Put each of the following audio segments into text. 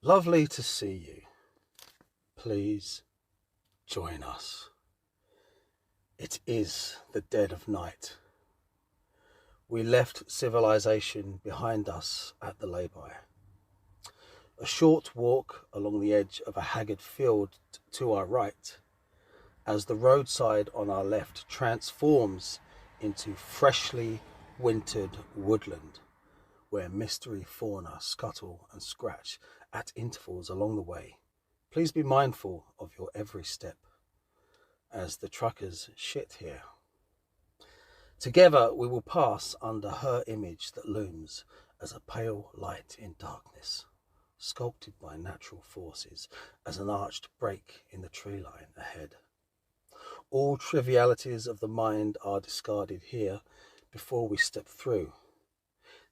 Lovely to see you. Please join us. It is the dead of night. We left civilization behind us at the lay-by. A short walk along the edge of a haggard field to our right, as the roadside on our left transforms into freshly wintered woodland, where mystery fauna scuttle and scratch at intervals along the way. Please be mindful of your every step, as the truckers shit here. Together we will pass under her image that looms as a pale light in darkness, sculpted by natural forces as an arched break in the tree line ahead. All trivialities of the mind are discarded here before we step through.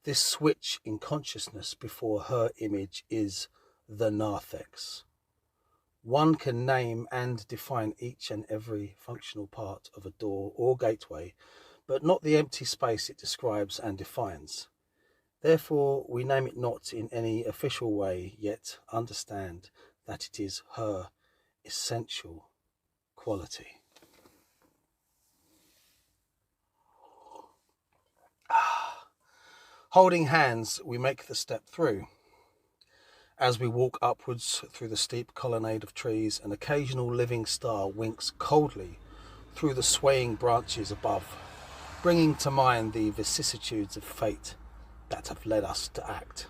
This switch in consciousness before her image is the narthex. One can name and define each and every functional part of a door or gateway, but not the empty space it describes and defines. Therefore, we name it not in any official way, yet understand that it is her essential quality. Holding hands, we make the step through. As we walk upwards through the steep colonnade of trees, an occasional living star winks coldly through the swaying branches above, bringing to mind the vicissitudes of fate that have led us to act.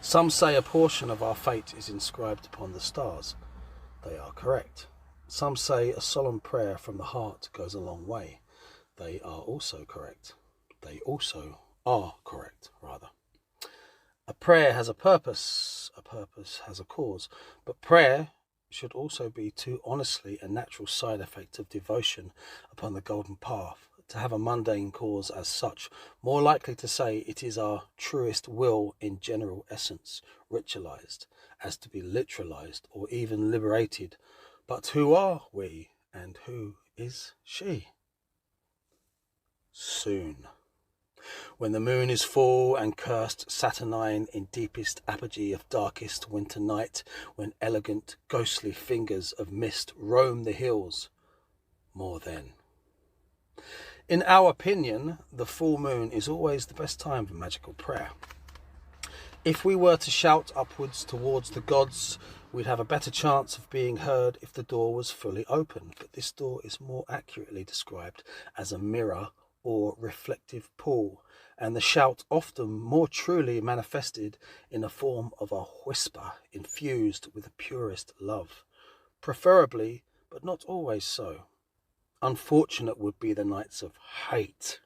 Some say a portion of our fate is inscribed upon the stars. They are correct. Some say a solemn prayer from the heart goes a long way. They are also correct. They also are correct, rather. A prayer has a purpose has a cause, but prayer should also be too honestly a natural side effect of devotion upon the golden path, to have a mundane cause as such, more likely to say it is our truest will in general essence, ritualized, as to be literalized or even liberated. But who are we, and who is she? Soon. When the moon is full and cursed saturnine in deepest apogee of darkest winter night, when elegant ghostly fingers of mist roam the hills, more then. In our opinion, the full moon is always the best time for magical prayer. If we were to shout upwards towards the gods, we'd have a better chance of being heard if the door was fully open, but this door is more accurately described as a mirror or reflective pool, and the shout often more truly manifested in the form of a whisper infused with the purest love, preferably, but not always so. Unfortunate would be the nights of hate.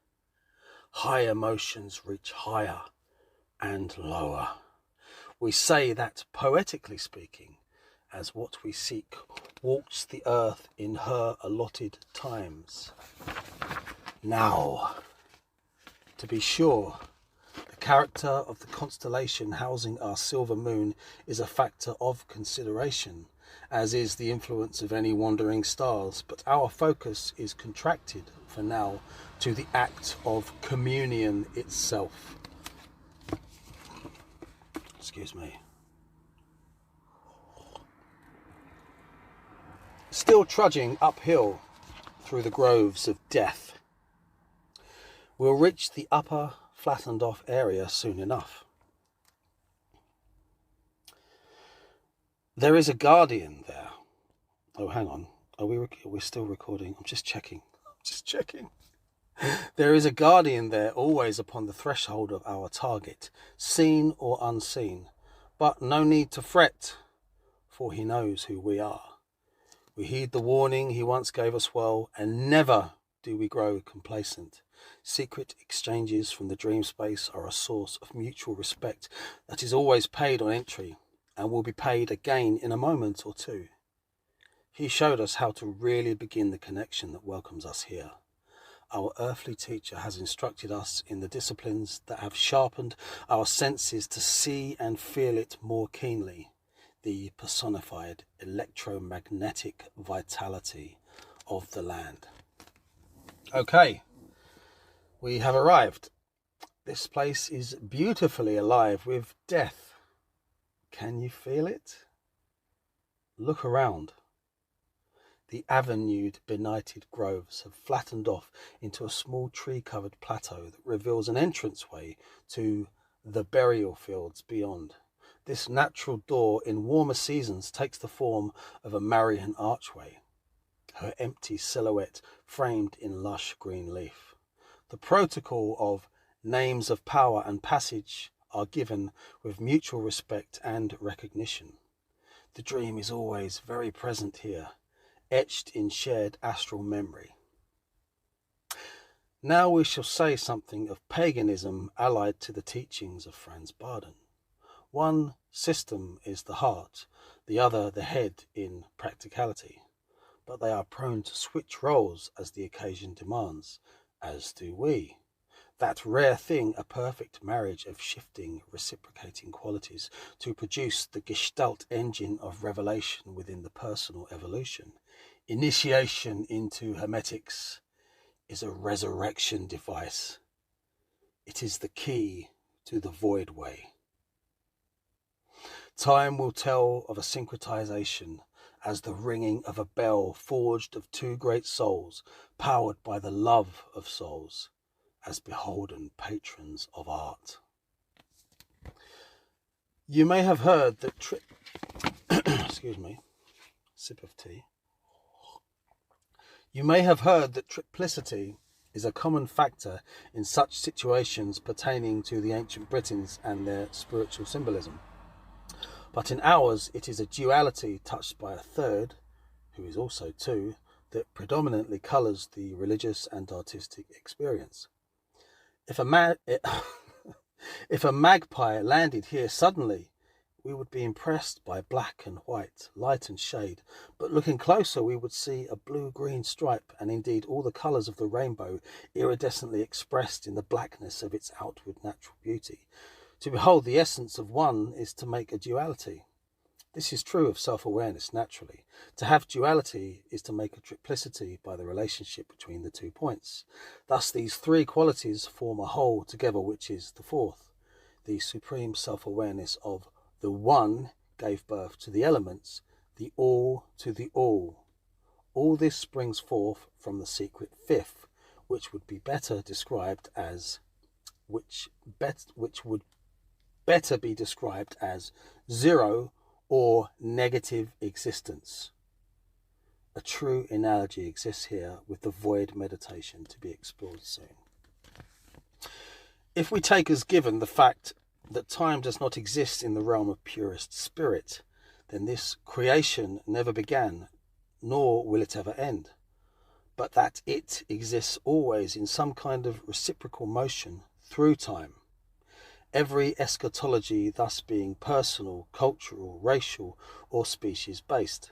High emotions reach higher and lower. We say that, poetically speaking, as what we seek walks the earth in her allotted times. Now, to be sure, the character of the constellation housing our silver moon is a factor of consideration, as is the influence of any wandering stars, but our focus is contracted for now to the act of communion itself. Excuse me. Still trudging uphill through the groves of death, we'll reach the upper, flattened off area soon enough. There is a guardian there. Oh, hang on. Are we still recording? I'm just checking. There is a guardian there, always upon the threshold of our target, seen or unseen. But no need to fret, for he knows who we are. We heed the warning he once gave us well, and never do we grow complacent. Secret exchanges from the dream space are a source of mutual respect that is always paid on entry, and will be paid again in a moment or two. He showed us how to really begin the connection that welcomes us here. Our earthly teacher has instructed us in the disciplines that have sharpened our senses to see and feel it more keenly, the personified electromagnetic vitality of the land. Okay, we have arrived. This place is beautifully alive with death, Can you feel it? Look around. The avenued, benighted groves have flattened off into a small tree-covered plateau that reveals an entranceway to the burial fields beyond. This natural door in warmer seasons takes the form of a Marian archway, her empty silhouette framed in lush green leaf. The protocol of names of power and passage are given with mutual respect and recognition. The dream is always very present here, etched in shared astral memory. Now we shall say something of paganism allied to the teachings of Franz Bardon. One system is the heart, the other the head in practicality, but they are prone to switch roles as the occasion demands, as do we. That rare thing, a perfect marriage of shifting, reciprocating qualities to produce the gestalt engine of revelation within the personal evolution. Initiation into Hermetics is a resurrection device. It is the key to the void way. Time will tell of a syncretization as the ringing of a bell forged of two great souls, powered by the love of souls, as beholden patrons of art. You may have heard that excuse me, sip of tea. You may have heard that triplicity is a common factor in such situations pertaining to the ancient Britons and their spiritual symbolism. But in ours, it is a duality touched by a third, who is also two, that predominantly colours the religious and artistic experience. If a magpie landed here suddenly, we would be impressed by black and white, light and shade, but looking closer we would see a blue-green stripe and indeed all the colours of the rainbow iridescently expressed in the blackness of its outward natural beauty. To behold the essence of one is to make a duality. This is true of self-awareness naturally. To have duality is to make a triplicity by the relationship between the 2 points. Thus these 3 qualities form a whole together, which is the fourth. The supreme self-awareness of the one gave birth to the elements, the all to the all. All this springs forth from the secret fifth, which would be better described as which would better be described as zero or negative existence. A true analogy exists here with the void meditation to be explored soon. If we take as given the fact that time does not exist in the realm of purest spirit, then this creation never began, nor will it ever end, but that it exists always in some kind of reciprocal motion through time. Every eschatology thus being personal, cultural, racial, or species-based.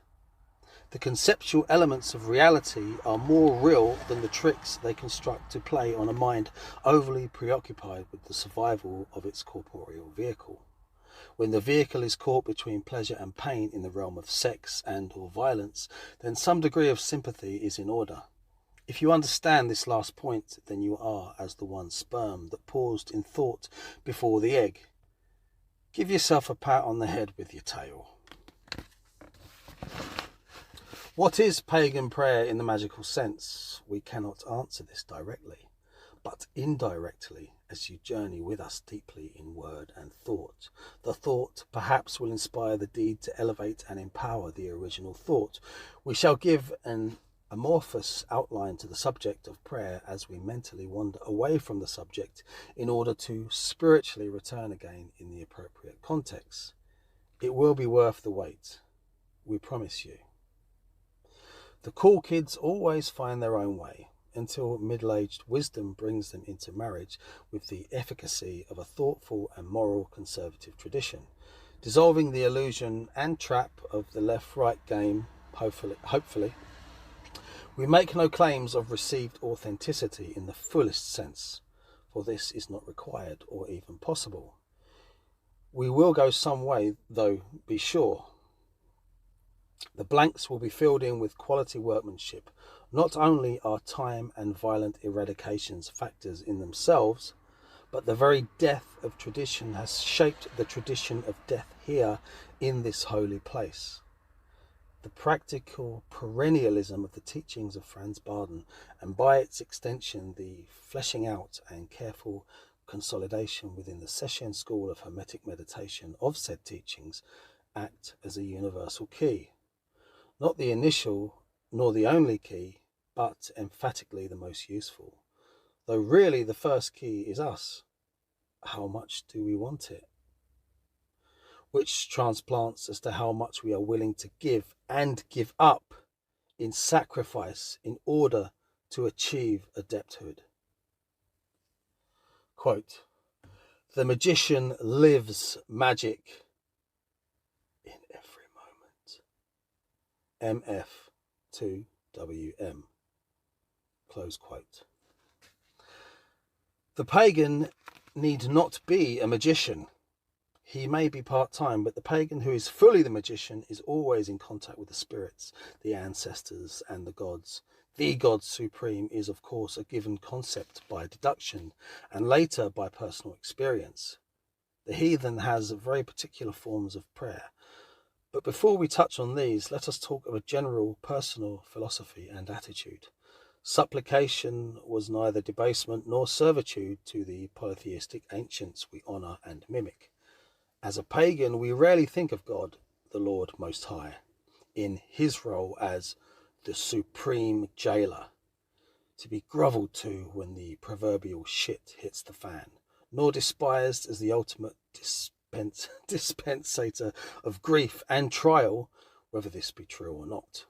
The conceptual elements of reality are more real than the tricks they construct to play on a mind overly preoccupied with the survival of its corporeal vehicle. When the vehicle is caught between pleasure and pain in the realm of sex and or violence, then some degree of sympathy is in order. If you understand this last point, then you are as the one sperm that paused in thought before the egg. Give yourself a pat on the head with your tail. What is pagan prayer in the magical sense? We cannot answer this directly, but indirectly as you journey with us deeply in word and thought. The thought perhaps will inspire the deed to elevate and empower the original thought. We shall give an amorphous outline to the subject of prayer as we mentally wander away from the subject in order to spiritually return again in the appropriate context. It will be worth the wait, we promise you. The cool kids always find their own way until middle-aged wisdom brings them into marriage with the efficacy of a thoughtful and moral conservative tradition, dissolving the illusion and trap of the left-right game, hopefully. We make no claims of received authenticity in the fullest sense, for this is not required or even possible. We will go some way, though, be sure. The blanks will be filled in with quality workmanship. Not only are time and violent eradications factors in themselves, but the very death of tradition has shaped the tradition of death here in this holy place. The practical perennialism of the teachings of Franz Bardon, and by its extension the fleshing out and careful consolidation within the Seshen school of Hermetic meditation of said teachings, act as a universal key. Not the initial nor the only key, but emphatically the most useful. Though really the first key is us. How much do we want it? Which transplants as to how much we are willing to give and give up in sacrifice in order to achieve adepthood. Quote, "The magician lives magic in every moment." MF2WM. Close quote. The pagan need not be a magician. He may be part-time, but the pagan who is fully the magician is always in contact with the spirits, the ancestors, and the gods. The God Supreme is, of course, a given concept by deduction, and later by personal experience. The heathen has very particular forms of prayer. But before we touch on these, let us talk of a general personal philosophy and attitude. Supplication was neither debasement nor servitude to the polytheistic ancients we honour and mimic. As a pagan, we rarely think of God, the Lord Most High, in his role as the supreme jailer, to be grovelled to when the proverbial shit hits the fan, nor despised as the ultimate dispensator of grief and trial, whether this be true or not.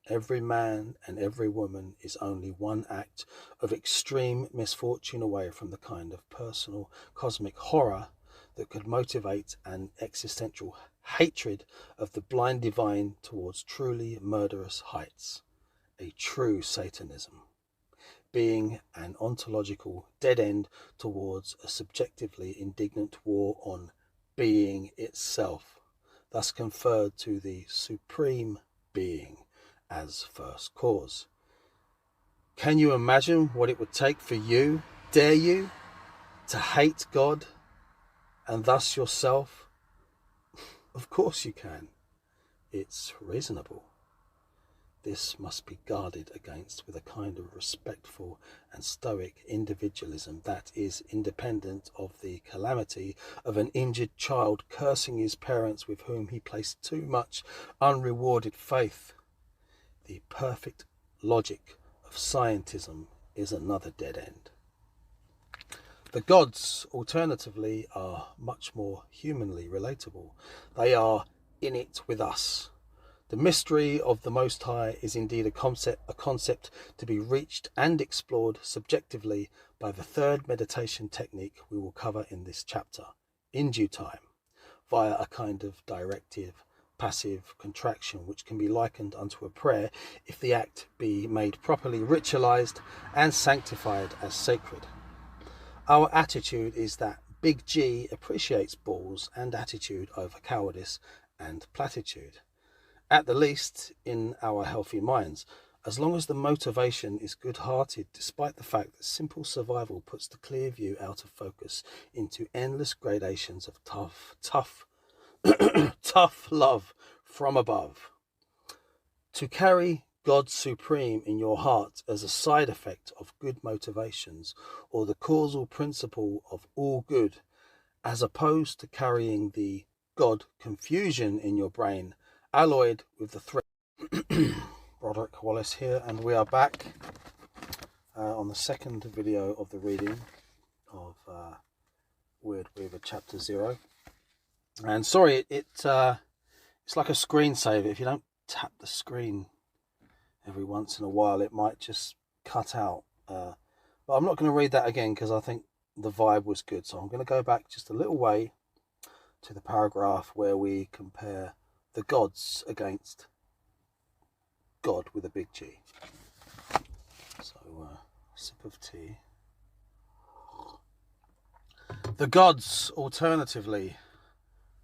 Every man and every woman is only one act of extreme misfortune away from the kind of personal cosmic horror that could motivate an existential hatred of the blind divine towards truly murderous heights, a true Satanism, being an ontological dead end towards a subjectively indignant war on being itself, thus conferred to the supreme being as first cause. Can you imagine what it would take for you, dare you, to hate God and thus yourself? Of course you can. It's reasonable. This must be guarded against with a kind of respectful and stoic individualism that is independent of the calamity of an injured child cursing his parents with whom he placed too much unrewarded faith. The perfect logic of scientism is another dead end. The gods, alternatively, are much more humanly relatable. They are in it with us. The mystery of the Most High is indeed a concept to be reached and explored subjectively by the third meditation technique we will cover in this chapter, in due time, via a kind of directive, passive contraction which can be likened unto a prayer if the act be made properly ritualized and sanctified as sacred. Our attitude is that Big G appreciates balls and attitude over cowardice and platitude, at the least in our healthy minds, as long as the motivation is good-hearted, despite the fact that simple survival puts the clear view out of focus into endless gradations of tough love from above. To carry God Supreme in your heart as a side effect of good motivations, or the causal principle of all good, as opposed to carrying the God confusion in your brain, alloyed with the threat. Broderick Wallace here, and we are back on the second video of the reading of WYRD WEAVER Chapter 0. And sorry, it's like a screensaver. If you don't tap the screen every once in a while, it might just cut out. But I'm not going to read that again because I think the vibe was good. So I'm going to go back just a little way to the paragraph where we compare the gods against God with a big G. So, sip of tea. The gods, alternatively,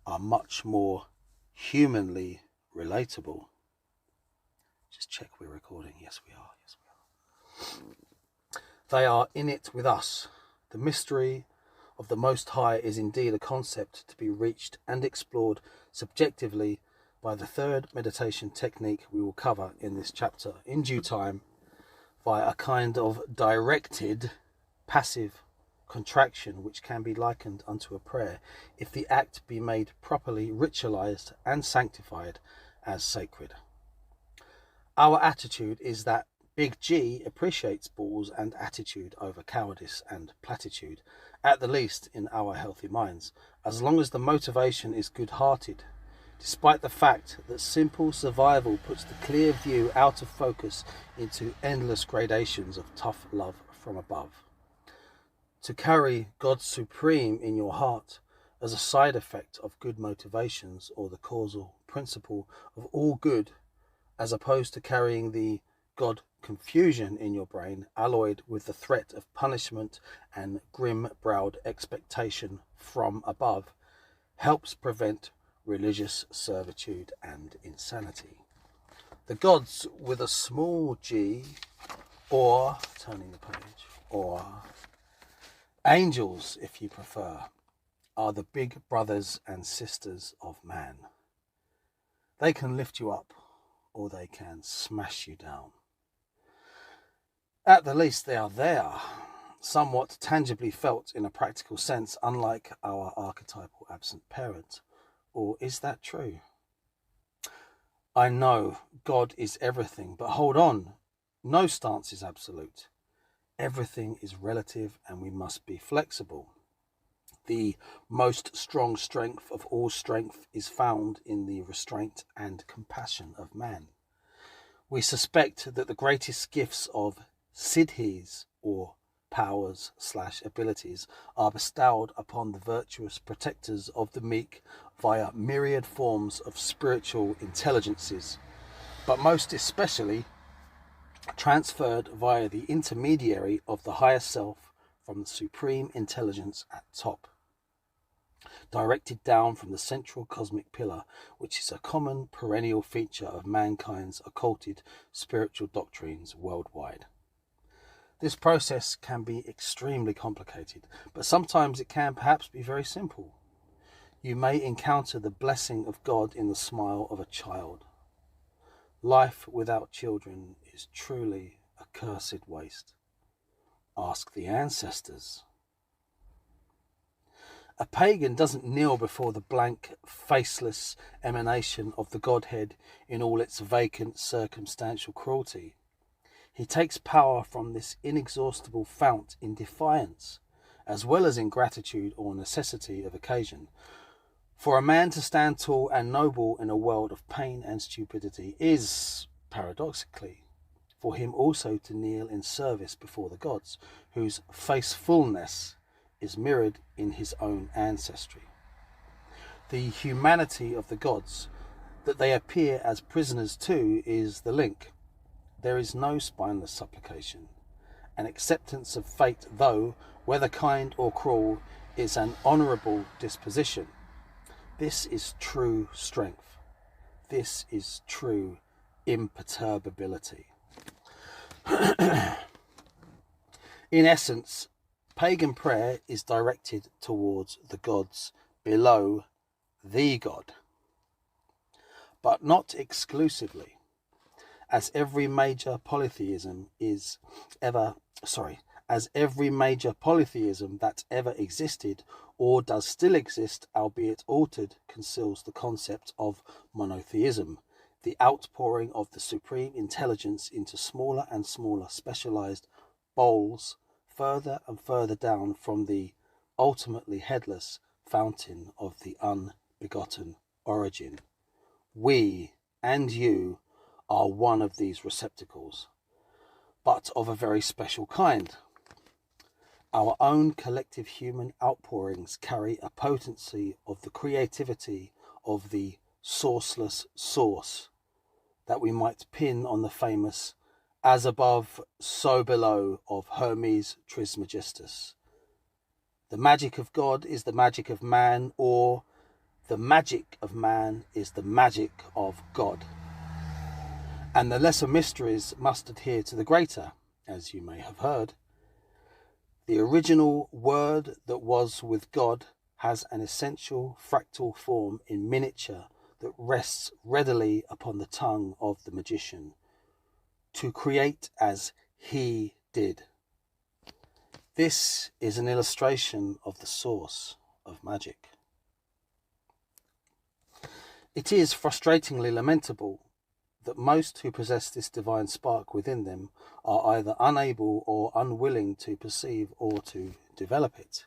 are much more humanly relatable. Just check we're recording. Yes, we are. They are in it with us. The mystery of the Most High is indeed a concept to be reached and explored subjectively by the third meditation technique we will cover in this chapter in due time, via a kind of directed passive contraction which can be likened unto a prayer if the act be made properly ritualized and sanctified as sacred. Our attitude is that Big G appreciates balls and attitude over cowardice and platitude, at the least in our healthy minds, as long as the motivation is good-hearted, despite the fact that simple survival puts the clear view out of focus into endless gradations of tough love from above. To carry God supreme in your heart as a side effect of good motivations, or the causal principle of all good, as opposed to carrying the God confusion in your brain, alloyed with the threat of punishment and grim-browed expectation from above, helps prevent religious servitude and insanity. The gods with a small g, or, turning the page, or angels if you prefer, are the big brothers and sisters of man. They can lift you up, or they can smash you down. At the least they are there, somewhat tangibly felt in a practical sense, unlike our archetypal absent parent. Or is that true? I know God is everything, but hold on, no stance is absolute. Everything is relative and we must be flexible. The most strong strength of all strength is found in the restraint and compassion of man. We suspect that the greatest gifts of siddhis, or powers/abilities, are bestowed upon the virtuous protectors of the meek via myriad forms of spiritual intelligences, but most especially transferred via the intermediary of the higher self from the supreme intelligence at top, directed down from the central cosmic pillar, which is a common perennial feature of mankind's occulted spiritual doctrines worldwide. This process can be extremely complicated, but sometimes it can perhaps be very simple. You may encounter the blessing of God in the smile of a child. Life without children is truly a cursed waste. Ask the ancestors. A pagan doesn't kneel before the blank, faceless emanation of the Godhead in all its vacant, circumstantial cruelty. He takes power from this inexhaustible fount in defiance, as well as in gratitude or necessity of occasion. For a man to stand tall and noble in a world of pain and stupidity is, paradoxically, for him also to kneel in service before the gods, whose facefulness is mirrored in his own ancestry. The humanity of the gods, that they appear as prisoners to, is the link. There is no spineless supplication. An acceptance of fate, though, whether kind or cruel, is an honourable disposition. This is true strength. This is true imperturbability. In essence, pagan prayer is directed towards the gods below the God, but not exclusively. As every major polytheism that ever existed or does still exist, albeit altered, conceals the concept of monotheism, the outpouring of the supreme intelligence into smaller and smaller specialized bowls, further and further down from the ultimately headless fountain of the unbegotten origin. We and you are one of these receptacles, but of a very special kind. Our own collective human outpourings carry a potency of the creativity of the sourceless source that we might pin on the famous "as above, so below" of Hermes Trismegistus. The magic of God is the magic of man, or the magic of man is the magic of God. And the lesser mysteries must adhere to the greater, as you may have heard. The original word that was with God has an essential fractal form in miniature that rests readily upon the tongue of the magician, to create as he did. This is an illustration of the source of magic. It is frustratingly lamentable that most who possess this divine spark within them are either unable or unwilling to perceive or to develop it,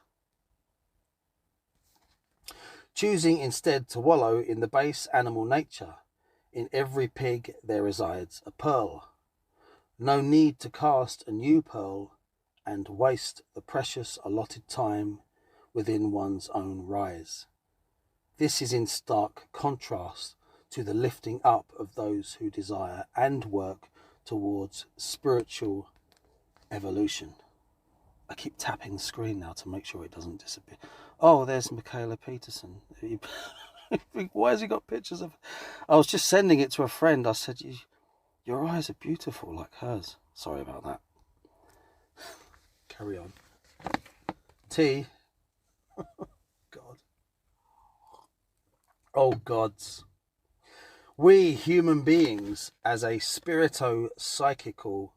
choosing instead to wallow in the base animal nature. In every pig there resides a pearl. No need to cast a new pearl and waste the precious allotted time within one's own rise. This is in stark contrast to the lifting up of those who desire and work towards spiritual evolution. I keep tapping the screen now to make sure it doesn't disappear. Oh, there's Michaela Peterson. Why has he got pictures of... I was just sending it to a friend. I said, your eyes are beautiful like hers. Sorry about that. Carry on. Tea. God. Oh, gods. We human beings, as a spirito-psychical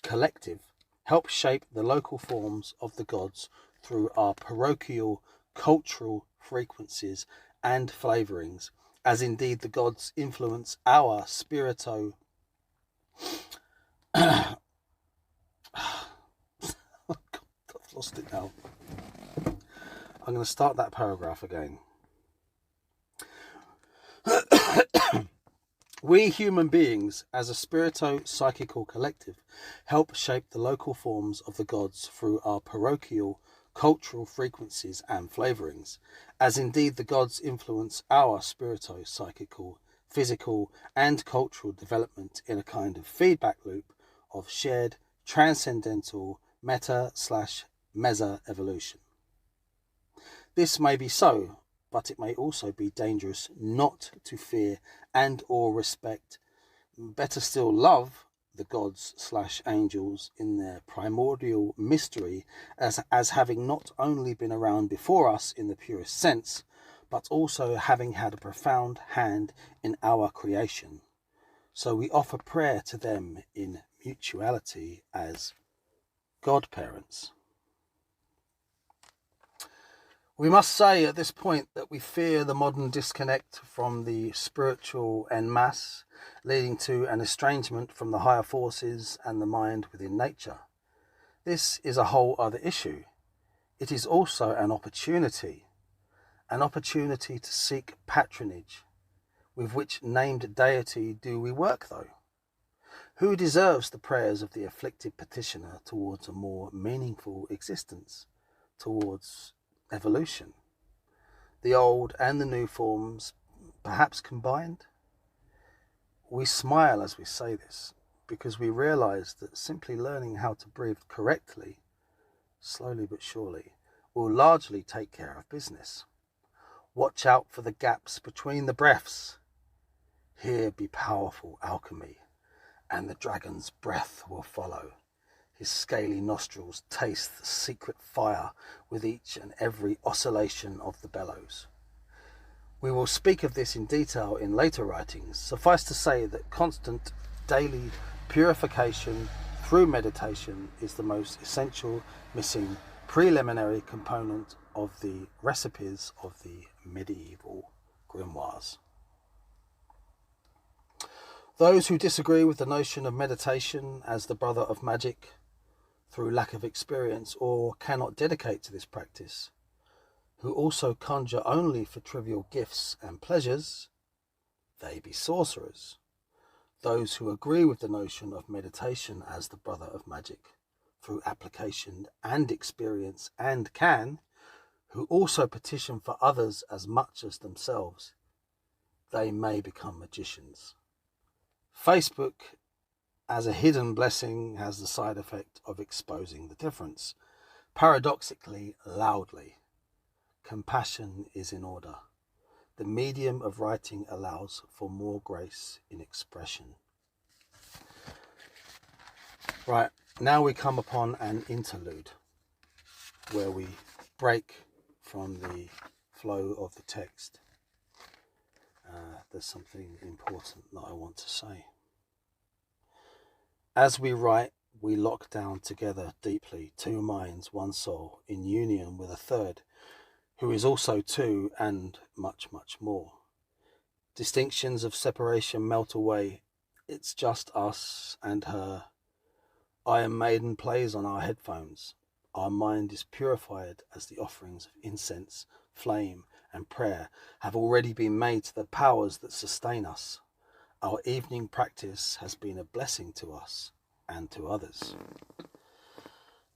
collective, help shape the local forms of the gods through our parochial cultural frequencies and flavourings, as indeed the gods influence our spirito... I've lost it now. I'm going to start that paragraph again. We human beings, as a spirito-psychical collective, help shape the local forms of the gods through our parochial cultural frequencies and flavourings, as indeed the gods influence our spirito-psychical, physical and cultural development in a kind of feedback loop of shared transcendental meta/mesa evolution. This may be so, but it may also be dangerous not to fear and or respect, better still love, the gods/angels in their primordial mystery as having not only been around before us in the purest sense, but also having had a profound hand in our creation. So we offer prayer to them in mutuality as godparents. We must say at this point that we fear the modern disconnect from the spiritual en masse, leading to an estrangement from the higher forces and the mind within nature. This is a whole other issue. It is also an opportunity to seek patronage. With which named deity do we work, though? Who deserves the prayers of the afflicted petitioner towards a more meaningful existence, towards evolution? The old and the new forms, perhaps combined? We smile as we say this, because we realize that simply learning how to breathe correctly, slowly but surely, will largely take care of business. Watch out for the gaps between the breaths. Here be powerful alchemy, and the dragon's breath will follow. His scaly nostrils taste the secret fire with each and every oscillation of the bellows. We will speak of this in detail in later writings. Suffice to say that constant daily purification through meditation is the most essential missing preliminary component of the recipes of the medieval grimoires. Those who disagree with the notion of meditation as the brother of magic through lack of experience or cannot dedicate to this practice, who also conjure only for trivial gifts and pleasures, they be sorcerers. Those who agree with the notion of meditation as the brother of magic through application and experience and who also petition for others as much as themselves, they may become magicians. Facebook, as a hidden blessing, has the side effect of exposing the difference. Paradoxically, loudly. Compassion is in order. The medium of writing allows for more grace in expression. Right, Now we come upon an interlude where we break from the flow of the text. There's something important that I want to say. As we write, we lock down together deeply, two minds, one soul, in union with a third, who is also two and much, much more. Distinctions of separation melt away. It's just us and her. Iron Maiden plays on our headphones. Our mind is purified as the offerings of incense, flame, and prayer have already been made to the powers that sustain us. Our evening practice has been a blessing to us and to others.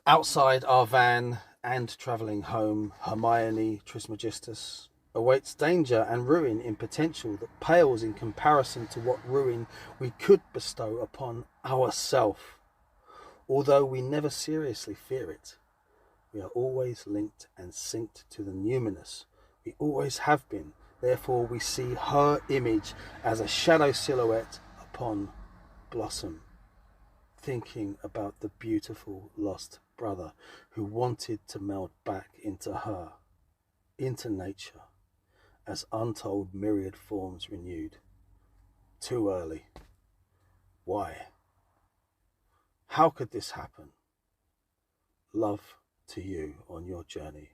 Outside our van and travelling home, Hermione Trismegistus awaits danger and ruin in potential that pales in comparison to what ruin we could bestow upon ourself. Although we never seriously fear it, we are always linked and synced to the numinous. We always have been. Therefore, we see her image as a shadow silhouette upon blossom, thinking about the beautiful lost brother who wanted to meld back into her, into nature, as untold myriad forms renewed. Too early. Why? How could this happen? Love to you on your journey,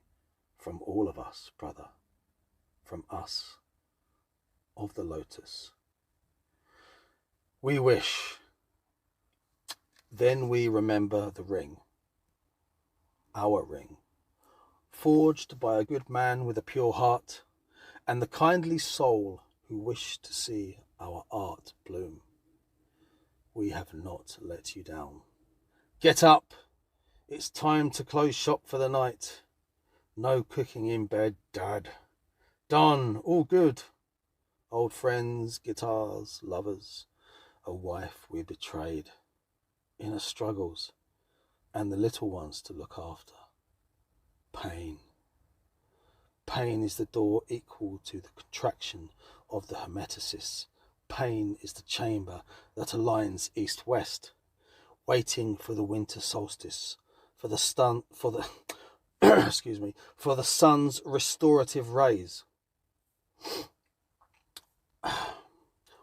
from all of us, brother, from us of the lotus. We wish. Then we remember the ring, our ring, forged by a good man with a pure heart, and the kindly soul who wished to see our art bloom. We have not let you down. Get up! It's time to close shop for the night. No cooking in bed, Dad. Done, all good. Old friends, guitars, lovers, a wife we betrayed, inner struggles, and the little ones to look after. Pain. Pain is the door equal to the contraction of the Hermeticists. Pain is the chamber that aligns east-west, waiting for the winter solstice, for the for the sun's restorative rays.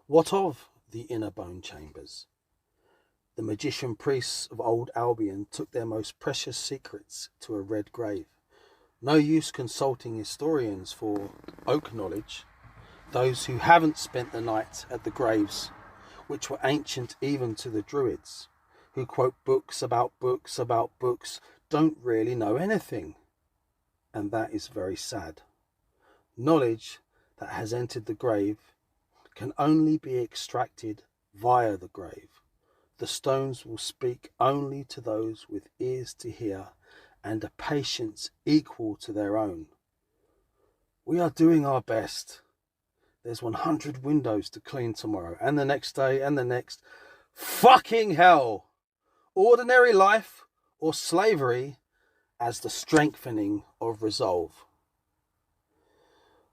What of the inner bone chambers? The magician priests of old Albion took their most precious secrets to a red grave. No use consulting historians for oak knowledge, those who haven't spent the night at the graves, which were ancient even to the Druids, who quote books about books, don't really know anything. And that is very sad. Knowledge that has entered the grave can only be extracted via the grave. The stones will speak only to those with ears to hear and a patience equal to their own. We are doing our best. There's 100 windows to clean tomorrow, and the next day, and the next. Fucking hell! Ordinary life or slavery as the strengthening of resolve.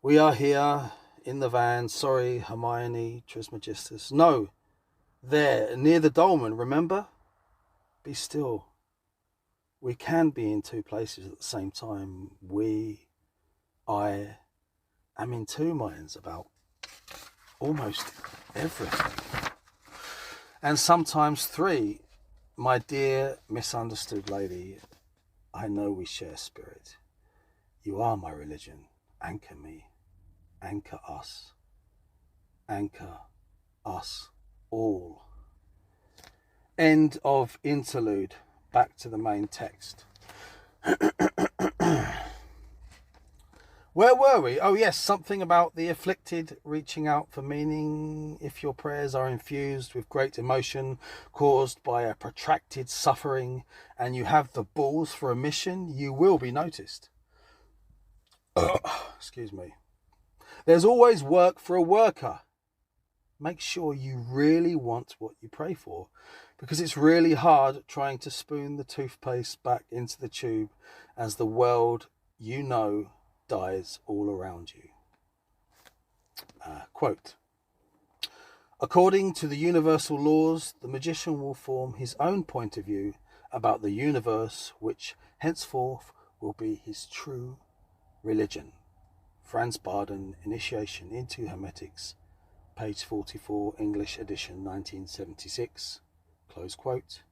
We are here in the van. Sorry, Hermione Trismegistus. No, there, near the dolmen, remember? Be still. We can be in two places at the same time. I am in two minds about almost everything. And sometimes three. My dear misunderstood lady, I know we share spirit. You are my religion. Anchor me. Anchor us. Anchor us all. End of interlude. Back to the main text. Where were we? Oh yes, something about the afflicted reaching out for meaning. If your prayers are infused with great emotion caused by a protracted suffering and you have the balls for a mission, you will be noticed. Excuse me. There's always work for a worker. Make sure you really want what you pray for, because it's really hard trying to spoon the toothpaste back into the tube as the world you know dies all around you. Quote, according to the universal laws, the magician will form his own point of view about the universe, which henceforth will be his true religion. Franz Bardon, Initiation into Hermetics, page 44, English edition, 1976. Close quote.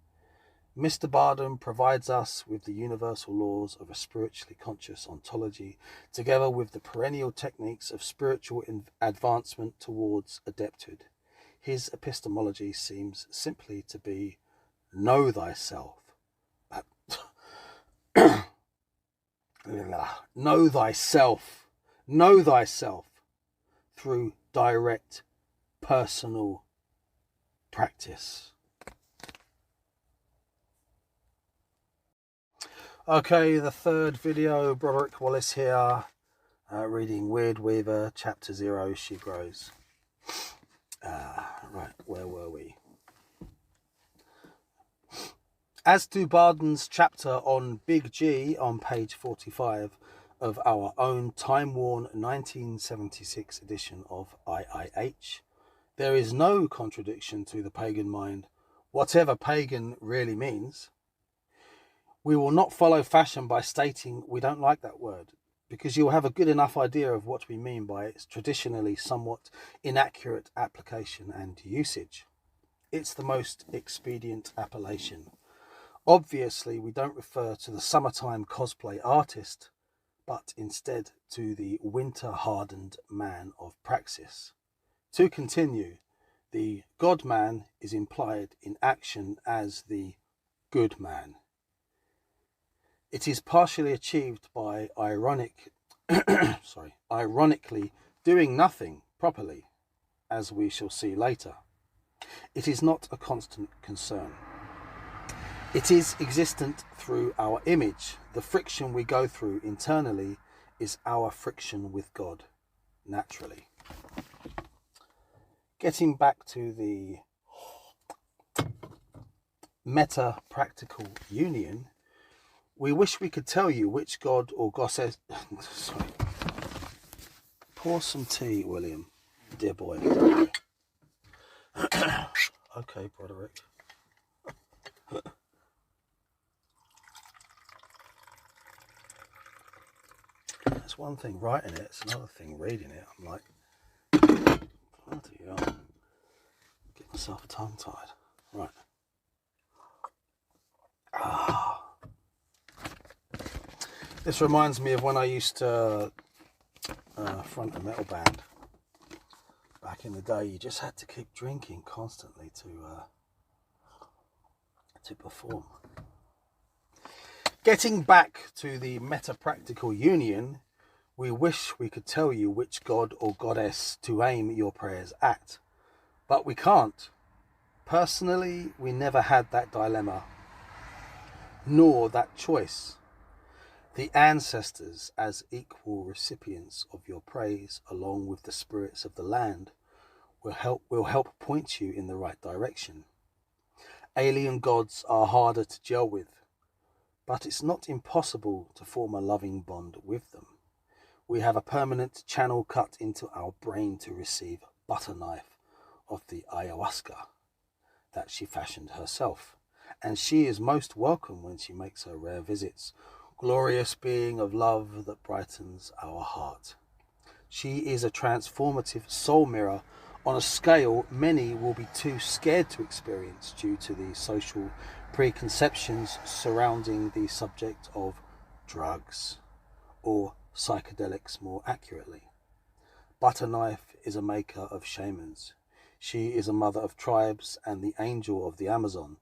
Mr. Bardon provides us with the universal laws of a spiritually conscious ontology, together with the perennial techniques of spiritual advancement towards adepthood. His epistemology seems simply to be know thyself. Know thyself. Know thyself through direct personal practice. Okay, the third video, Broderick Wallace here, reading WYRD WEAVER, Chapter 0, She Grows. Right, where were we? As to Bardon's chapter on Big G on page 45 of our own time-worn 1976 edition of IIH, there is no contradiction to the pagan mind, whatever pagan really means. We will not follow fashion by stating we don't like that word, because you'll have a good enough idea of what we mean by its traditionally somewhat inaccurate application and usage. It's the most expedient appellation. Obviously, we don't refer to the summertime cosplay artist, but instead to the winter-hardened man of praxis. To continue, the God-man is implied in action as the good man. It is partially achieved by ironically doing nothing properly, as we shall see later. It is not a constant concern. It is existent through our image. The friction we go through internally is our friction with God, naturally. Getting back to the meta-practical union, we wish we could tell you which god or goddess... Sorry. Pour some tea, William, dear boy. Okay, Broderick. It's one thing writing it, it's another thing reading it. I'm like, bloody hell. Get myself tongue-tied. Right. This reminds me of when I used to front a metal band. Back in the day, you just had to keep drinking constantly to perform. Getting back to the meta-practical union, we wish we could tell you which god or goddess to aim your prayers at, but we can't. Personally, we never had that dilemma, nor that choice. The ancestors, as equal recipients of your praise, along with the spirits of the land, will help point you in the right direction. Alien gods are harder to gel with, but it's not impossible to form a loving bond with them. We have a permanent channel cut into our brain to receive butter knife of the ayahuasca that she fashioned herself, and she is most welcome when she makes her rare visits. Glorious being of love that brightens our heart. She is a transformative soul mirror on a scale many will be too scared to experience due to the social preconceptions surrounding the subject of drugs, or psychedelics more accurately. Butterknife is a maker of shamans. She is a mother of tribes and the angel of the Amazon.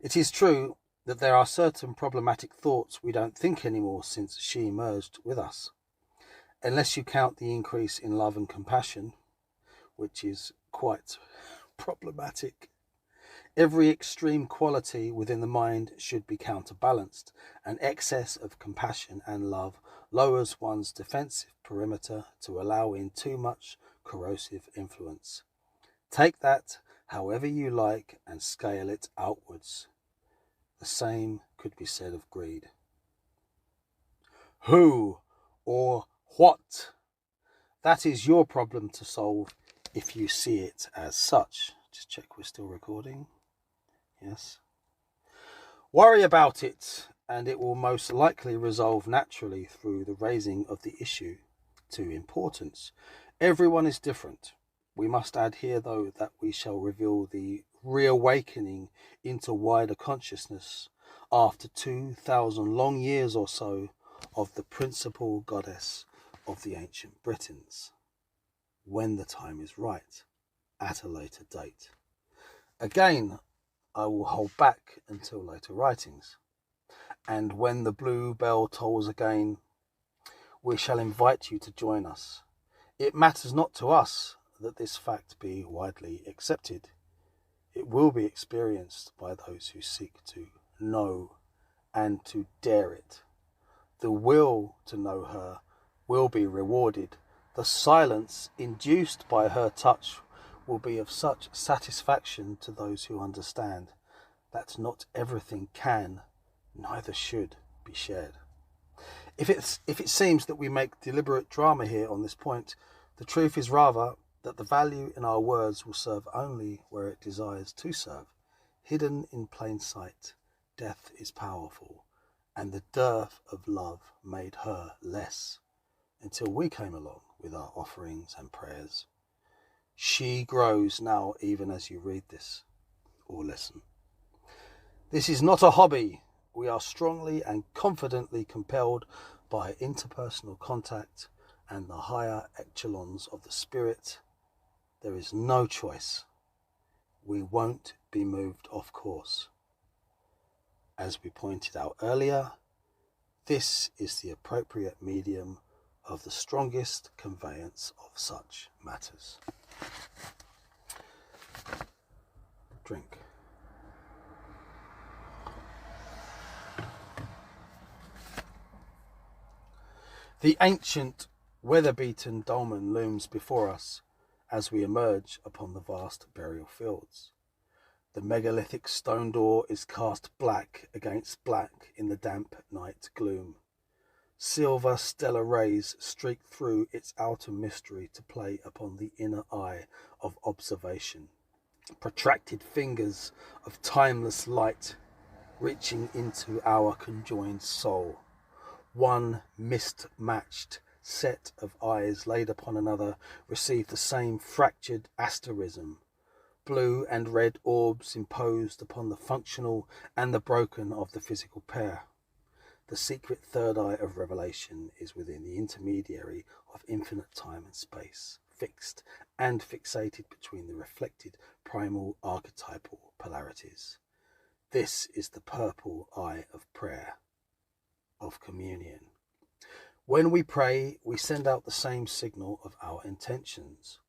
It is true that there are certain problematic thoughts we don't think anymore since she merged with us. Unless you count the increase in love and compassion, which is quite problematic. Every extreme quality within the mind should be counterbalanced. An excess of compassion and love lowers one's defensive perimeter to allow in too much corrosive influence. Take that however you like and scale it outwards. The same could be said of greed. Who or what? That is your problem to solve if you see it as such. Just check we're still recording. Yes. Worry about it, and it will most likely resolve naturally through the raising of the issue to importance. Everyone is different. We must add here, though, that we shall reveal the reawakening into wider consciousness after 2,000 long years or so of the principal goddess of the ancient Britons, when the time is right, at a later date. Again, I will hold back until later writings, and when the blue bell tolls again, we shall invite you to join us. It matters not to us that this fact be widely accepted. It will be experienced by those who seek to know and to dare it. The will to know her will be rewarded. The silence induced by her touch will be of such satisfaction to those who understand that not everything can, neither should, be shared. If it seems that we make deliberate drama here on this point, the truth is rather that the value in our words will serve only where it desires to serve. Hidden in plain sight, death is powerful, and the dearth of love made her less, until we came along with our offerings and prayers. She grows now even as you read this or listen. This is not a hobby. We are strongly and confidently compelled by interpersonal contact and the higher echelons of the spirit. There is no choice. We won't be moved off course. As we pointed out earlier, this is the appropriate medium of the strongest conveyance of such matters. Drink. The ancient, weather-beaten dolmen looms before us as we emerge upon the vast burial fields. The megalithic stone door is cast black against black in the damp night gloom. Silver stellar rays streak through its outer mystery to play upon the inner eye of observation. Protracted fingers of timeless light reaching into our conjoined soul. One mist-matched set of eyes laid upon another receive the same fractured asterism. Blue and red orbs imposed upon the functional and the broken of the physical pair. The secret third eye of revelation is within the intermediary of infinite time and space, fixed and fixated between the reflected primal archetypal polarities. This is the purple eye of prayer, of communion. When we pray, we send out the same signal of our intentions,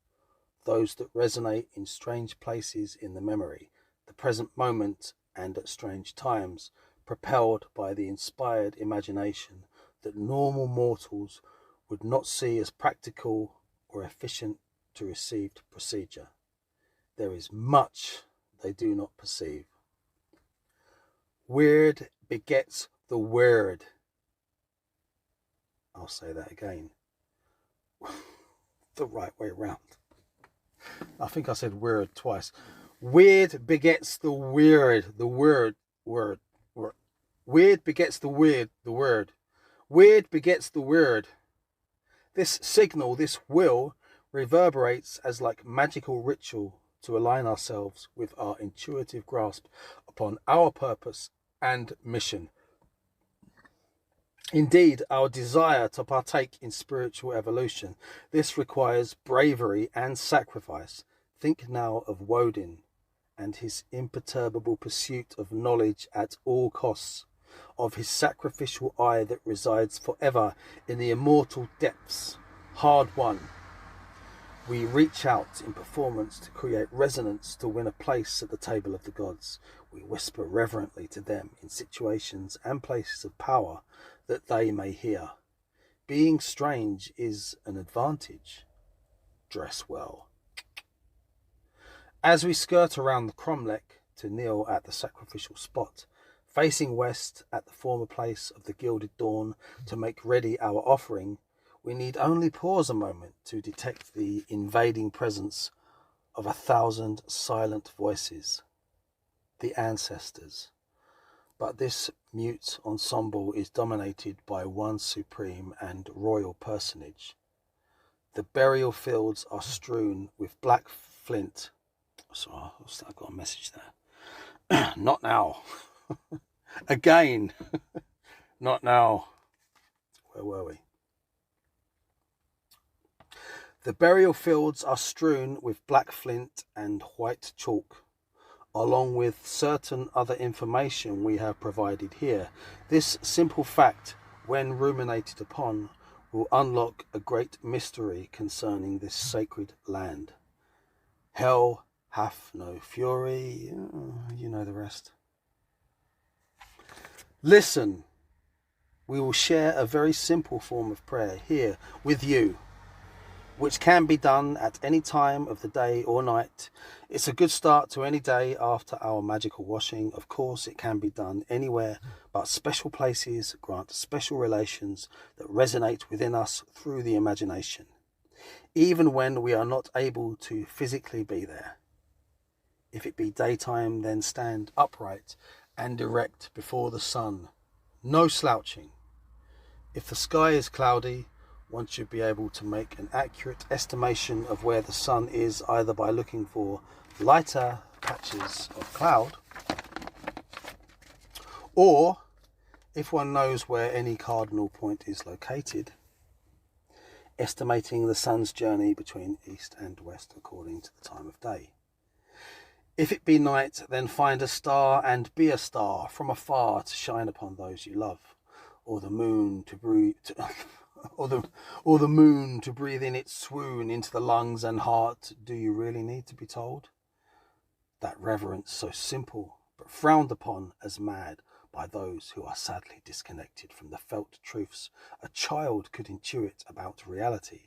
those that resonate in strange places in the memory, the present moment, and at strange times, propelled by the inspired imagination that normal mortals would not see as practical or efficient to received procedure. There is much they do not perceive. WYRD begets the WYRD. I'll say that again. The right way round. I think I said WYRD twice. WYRD begets the WYRD. The word. WYRD begets the WYRD. The word. WYRD begets the WYRD. This signal, this will, reverberates as like magical ritual to align ourselves with our intuitive grasp upon our purpose and mission. Indeed, our desire to partake in spiritual evolution. This requires bravery and sacrifice. Think now of Woden and his imperturbable pursuit of knowledge at all costs, of his sacrificial eye that resides forever in the immortal depths, hard won. We reach out in performance to create resonance to win a place at the table of the gods. We whisper reverently to them in situations and places of power that they may hear. Being strange is an advantage. Dress well. As we skirt around the cromlech to kneel at the sacrificial spot, facing west at the former place of the gilded dawn to make ready our offering, we need only pause a moment to detect the invading presence of 1,000 silent voices, the ancestors, but this mute ensemble is dominated by one supreme and royal personage. The burial fields are strewn with black flint. Sorry, I've got a message there. Not now. Again. Not now. Where were we? The burial fields are strewn with black flint and white chalk, along with certain other information we have provided here. This simple fact, when ruminated upon, will unlock a great mystery concerning this sacred land. Hell hath no fury. You know the rest. Listen, we will share a very simple form of prayer here with you, which can be done at any time of the day or night. It's a good start to any day after our magical washing. Of course, it can be done anywhere, but special places grant special relations that resonate within us through the imagination, even when we are not able to physically be there. If it be daytime, then stand upright and erect before the sun. No slouching. If the sky is cloudy, one should be able to make an accurate estimation of where the sun is, either by looking for lighter patches of cloud, or if one knows where any cardinal point is located, estimating the sun's journey between east and west according to the time of day. If it be night, then find a star and be a star from afar to shine upon those you love, or the moon to breathe or the moon to breathe in its swoon into the lungs and heart. Do you really need to be told? That reverence so simple, but frowned upon as mad by those who are sadly disconnected from the felt truths a child could intuit about reality.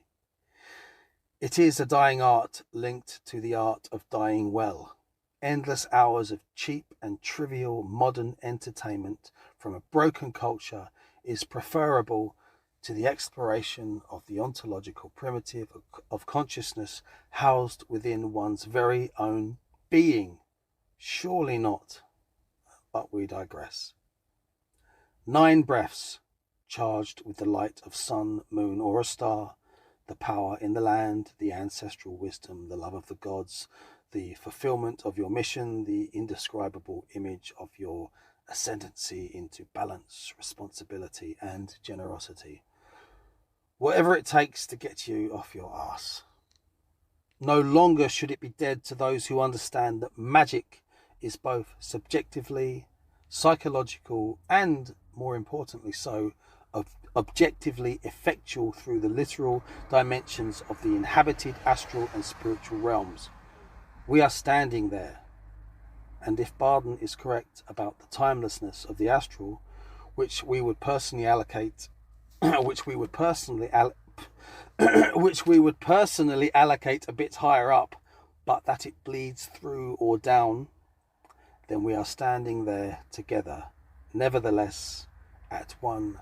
It is a dying art linked to the art of dying well. Endless hours of cheap and trivial modern entertainment from a broken culture is preferable to the exploration of the ontological primitive of consciousness housed within one's very own being. Surely not, but we digress. 9 breaths, charged with the light of sun, moon, or a star, the power in the land, the ancestral wisdom, the love of the gods, the fulfillment of your mission, the indescribable image of your ascendancy into balance, responsibility, and generosity. Whatever it takes to get you off your arse. No longer should it be dead to those who understand that magic is both subjectively, psychological, and, more importantly so, objectively effectual through the literal dimensions of the inhabited astral and spiritual realms. We are standing there, and if Bardon is correct about the timelessness of the astral, which we would personally allocate a bit higher up, but that it bleeds through or down, then we are standing there together, nevertheless at one,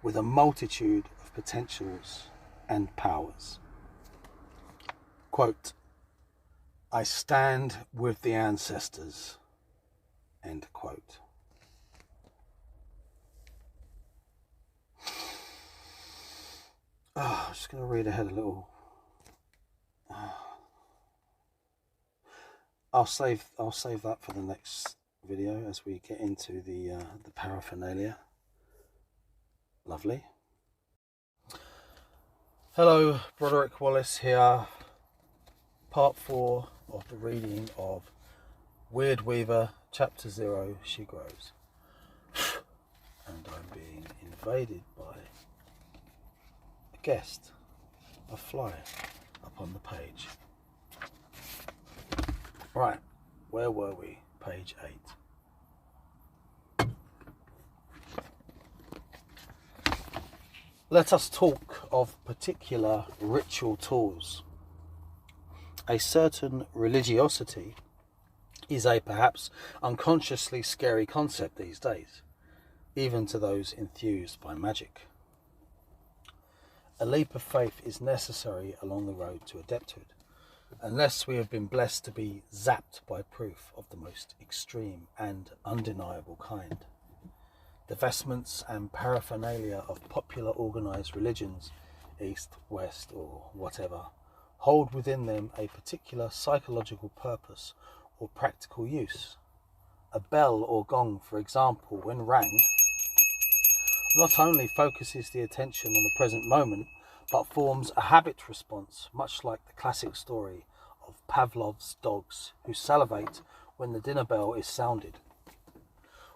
with a multitude of potentials and powers. Quote, I stand with the ancestors. End quote. I'm just going to read ahead a little. I'll save that for the next video as we get into the paraphernalia. Lovely. Hello, Broderick Wallace here. Part 4 of the reading of WYRD WEAVER, Chapter 0, She Grows. And I'm being invaded by a guest, a fly up on the page. Right, where were we? Page 8. Let us talk of particular ritual tools. A certain religiosity is a perhaps unconsciously scary concept these days, even to those enthused by magic. A leap of faith is necessary along the road to adepthood, unless we have been blessed to be zapped by proof of the most extreme and undeniable kind. The vestments and paraphernalia of popular organised religions, East, West, or whatever, hold within them a particular psychological purpose or practical use. A bell or gong, for example, when rang, not only focuses the attention on the present moment, but forms a habit response, much like the classic story of Pavlov's dogs who salivate when the dinner bell is sounded.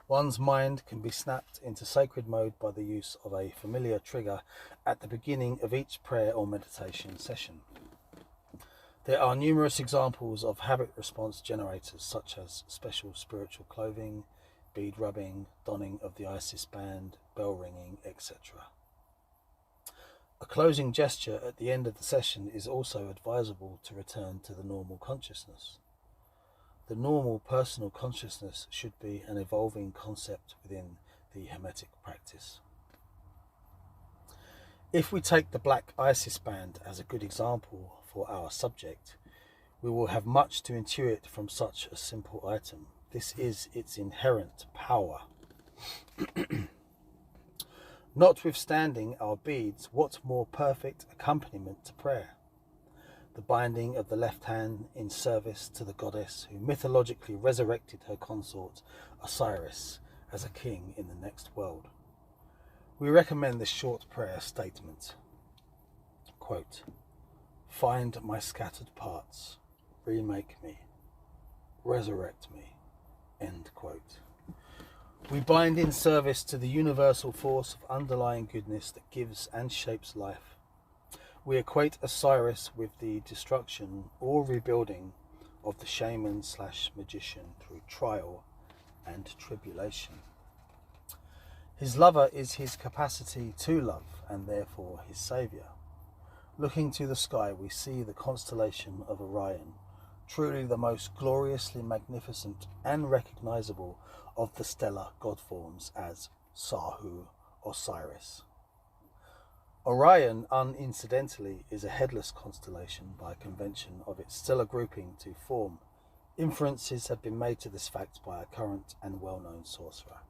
One's mind can be snapped into sacred mode by the use of a familiar trigger at the beginning of each prayer or meditation session. There are numerous examples of habit response generators, such as special spiritual clothing, bead rubbing, donning of the Isis band, bell ringing, etc. A closing gesture at the end of the session is also advisable to return to the normal consciousness. The normal personal consciousness should be an evolving concept within the Hermetic practice. If we take the black Isis band as a good example for our subject, we will have much to intuit from such a simple item. This is its inherent power. Notwithstanding our beads, what more perfect accompaniment to prayer? The binding of the left hand in service to the goddess who mythologically resurrected her consort Osiris as a king in the next world. We recommend this short prayer statement. Quote, "Find my scattered parts, remake me, resurrect me." End quote. We bind in service to the universal force of underlying goodness that gives and shapes life. We equate Osiris with the destruction or rebuilding of the shaman/magician through trial and tribulation. His lover is his capacity to love and therefore his saviour. Looking to the sky, we see the constellation of Orion, truly the most gloriously magnificent and recognisable of the stellar god forms as Sahu Osiris. Orion, unincidentally, is a headless constellation by convention of its stellar grouping to form. Inferences have been made to this fact by a current and well-known sorcerer.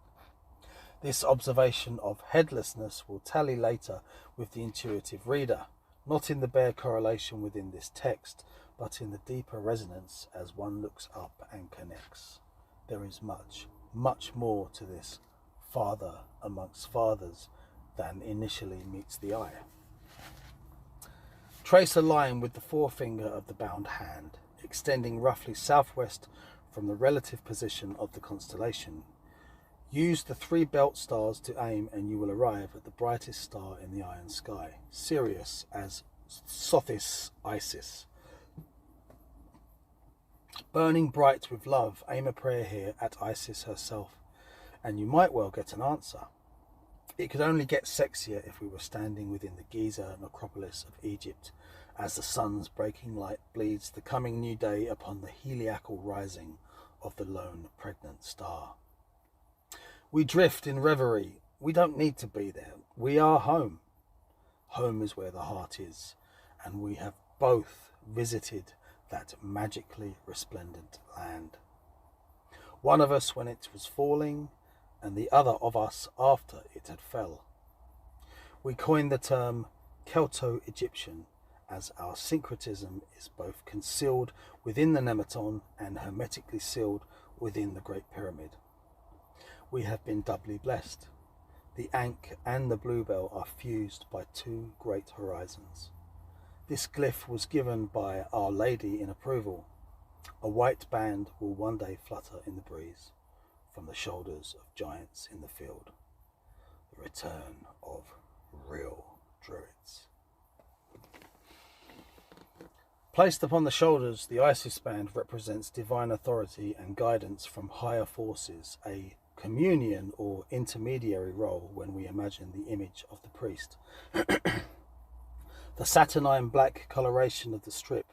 This observation of headlessness will tally later with the intuitive reader, not in the bare correlation within this text, but in the deeper resonance as one looks up and connects. There is much, much more to this father amongst fathers than initially meets the eye. Trace a line with the forefinger of the bound hand, extending roughly southwest from the relative position of the constellation. Use the 3 belt stars to aim and you will arrive at the brightest star in the iron sky, Sirius as Sothis Isis. Burning bright with love, aim a prayer here at Isis herself, and you might well get an answer. It could only get sexier if we were standing within the Giza necropolis of Egypt, as the sun's breaking light bleeds the coming new day upon the heliacal rising of the lone pregnant star. We drift in reverie. We don't need to be there. We are home. Home is where the heart is, and we have both visited that magically resplendent land. One of us when it was falling, and the other of us after it had fell. We coined the term Celto-Egyptian, as our syncretism is both concealed within the nematon and hermetically sealed within the Great Pyramid. We have been doubly blessed. The Ankh and the Bluebell are fused by 2 great horizons. This glyph was given by Our Lady in approval. A white band will one day flutter in the breeze from the shoulders of giants in the field. The return of real druids. Placed upon the shoulders, the Isis band represents divine authority and guidance from higher forces, a communion or intermediary role when we imagine the image of the priest. The saturnine black coloration of the strip,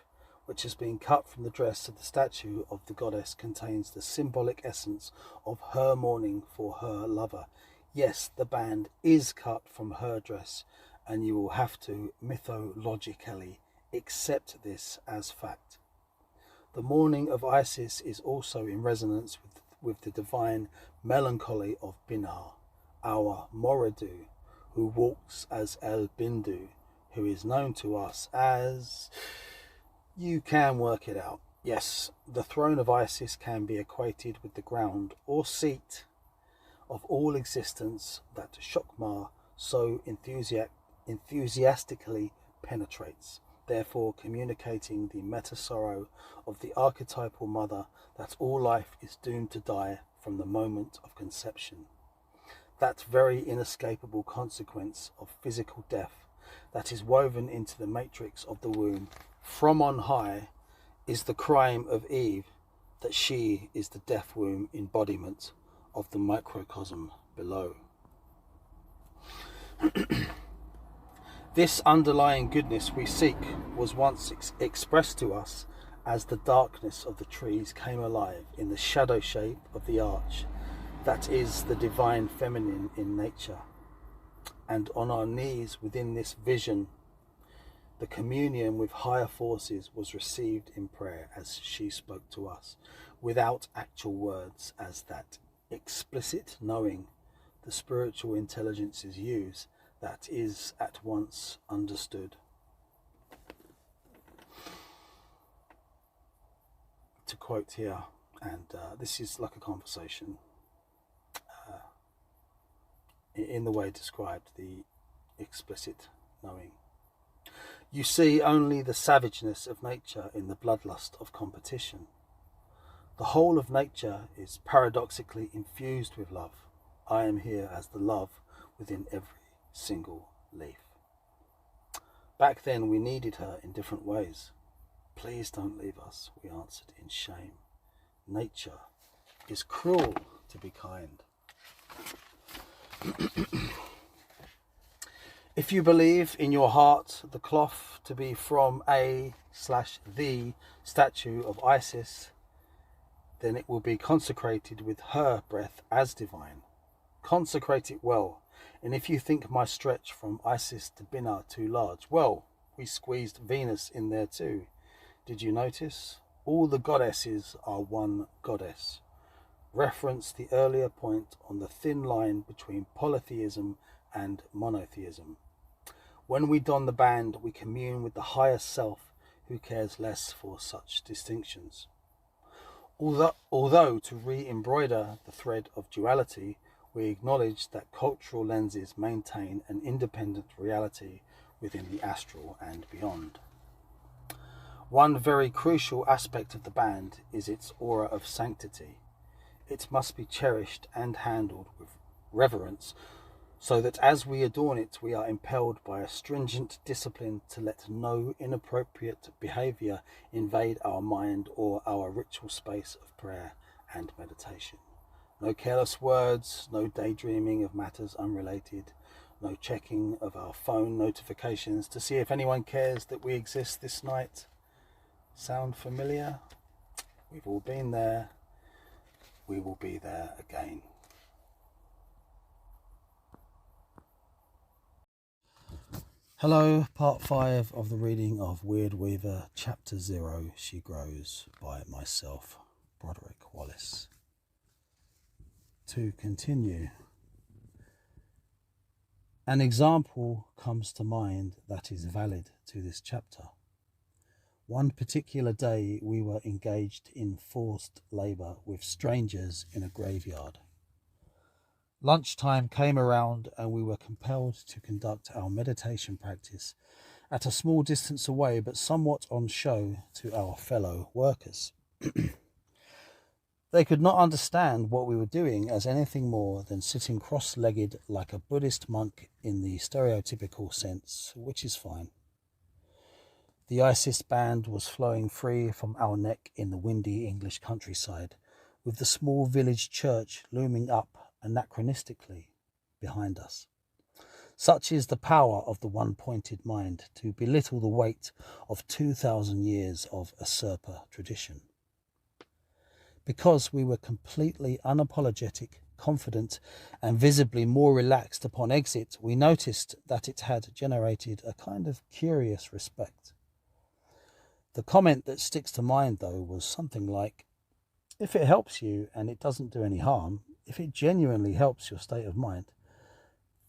which has been cut from the dress of the statue of the goddess, contains the symbolic essence of her mourning for her lover. Yes, the band is cut from her dress, and you will have to mythologically accept this as fact. The mourning of Isis is also in resonance with the divine melancholy of Binar, our Moridu, who walks as El Bindu, who is known to us as... You can work it out. Yes, the throne of Isis can be equated with the ground or seat of all existence that Shokmar so enthusiastically penetrates, therefore communicating the meta-sorrow of the archetypal mother that all life is doomed to die from the moment of conception. That very inescapable consequence of physical death that is woven into the matrix of the womb from on high is the crime of Eve, that she is the death womb embodiment of the microcosm below. This underlying goodness we seek was once expressed to us as the darkness of the trees came alive in the shadow shape of the arch that is the divine feminine in nature. And on our knees within this vision, the communion with higher forces was received in prayer as she spoke to us, without actual words, as that explicit knowing the spiritual intelligences use that is at once understood. To quote here, and this is like a conversation, in the way described, the explicit knowing. You see only the savageness of nature in the bloodlust of competition. The whole of nature is paradoxically infused with love. I am here as the love within every single leaf. Back then we needed her in different ways. Please don't leave us, we answered in shame. Nature is cruel to be kind. If you believe in your heart the cloth to be from the statue of Isis, then it will be consecrated with her breath as divine. Consecrate it well, and if you think my stretch from Isis to Binah too large, well, we squeezed Venus in there too. Did you notice? All the goddesses are one goddess. Reference the earlier point on the thin line between polytheism and monotheism. When we don the band, we commune with the higher self who cares less for such distinctions. Although to re-embroider the thread of duality, we acknowledge that cultural lenses maintain an independent reality within the astral and beyond. One very crucial aspect of the band is its aura of sanctity. It must be cherished and handled with reverence, so that as we adorn it, we are impelled by a stringent discipline to let no inappropriate behavior invade our mind or our ritual space of prayer and meditation. No careless words, no daydreaming of matters unrelated, no checking of our phone notifications to see if anyone cares that we exist this night. Sound familiar? We've all been there. We will be there again. Hello, part 5 of the reading of WYRD WEAVER, chapter 0, She Grows, by myself, Broderick Wallace. To continue, an example comes to mind that is valid to this chapter. One particular day we were engaged in forced labour with strangers in a graveyard. Lunchtime came around and we were compelled to conduct our meditation practice at a small distance away but somewhat on show to our fellow workers. They could not understand what we were doing as anything more than sitting cross-legged like a Buddhist monk in the stereotypical sense, which is fine. The Isis band was flowing free from our neck in the windy English countryside, with the small village church looming up anachronistically behind us. Such is the power of the one-pointed mind to belittle the weight of 2,000 years of usurper tradition. Because we were completely unapologetic, confident, and visibly more relaxed upon exit, we noticed that it had generated a kind of curious respect. The comment that sticks to mind, though, was something like, "If it helps you and it doesn't do any harm, if it genuinely helps your state of mind,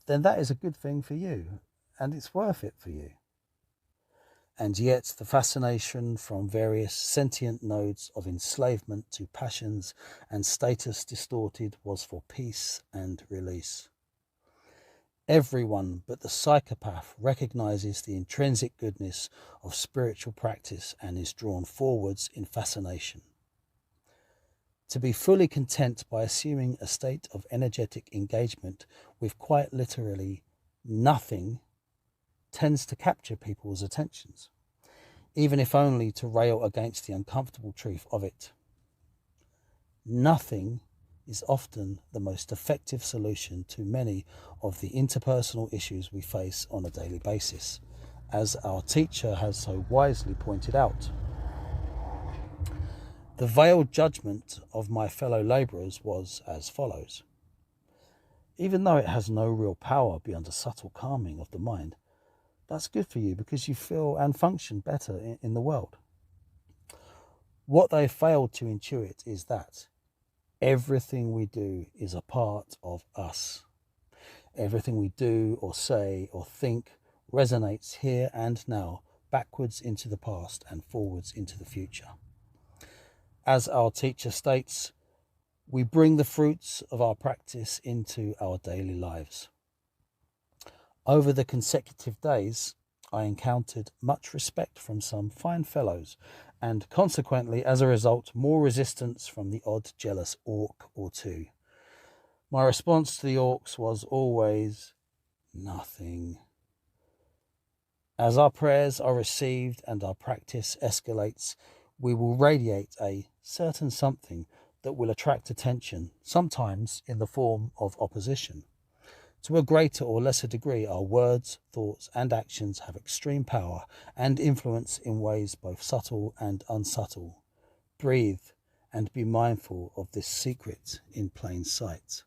then that is a good thing for you, and it's worth it for you. And yet the fascination from various sentient nodes of enslavement to passions and status distorted was for peace and release. Everyone but the psychopath recognizes the intrinsic goodness of spiritual practice and is drawn forwards in fascination. To be fully content by assuming a state of energetic engagement with quite literally nothing tends to capture people's attentions, even if only to rail against the uncomfortable truth of it. Nothing is often the most effective solution to many of the interpersonal issues we face on a daily basis, as our teacher has so wisely pointed out. The veiled judgment of my fellow labourers was as follows. Even though it has no real power beyond a subtle calming of the mind, that's good for you because you feel and function better in the world. What they failed to intuit is that everything we do is a part of us. Everything we do or say or think resonates here and now, backwards into the past and forwards into the future. As our teacher states, we bring the fruits of our practice into our daily lives. Over the consecutive days, I encountered much respect from some fine fellows, and consequently, as a result, more resistance from the odd jealous orc or two. My response to the orcs was always nothing. As our prayers are received and our practice escalates, we will radiate a certain something that will attract attention, sometimes in the form of opposition. To a greater or lesser degree, our words, thoughts, and actions have extreme power and influence in ways both subtle and unsubtle. Breathe and be mindful of this secret in plain sight.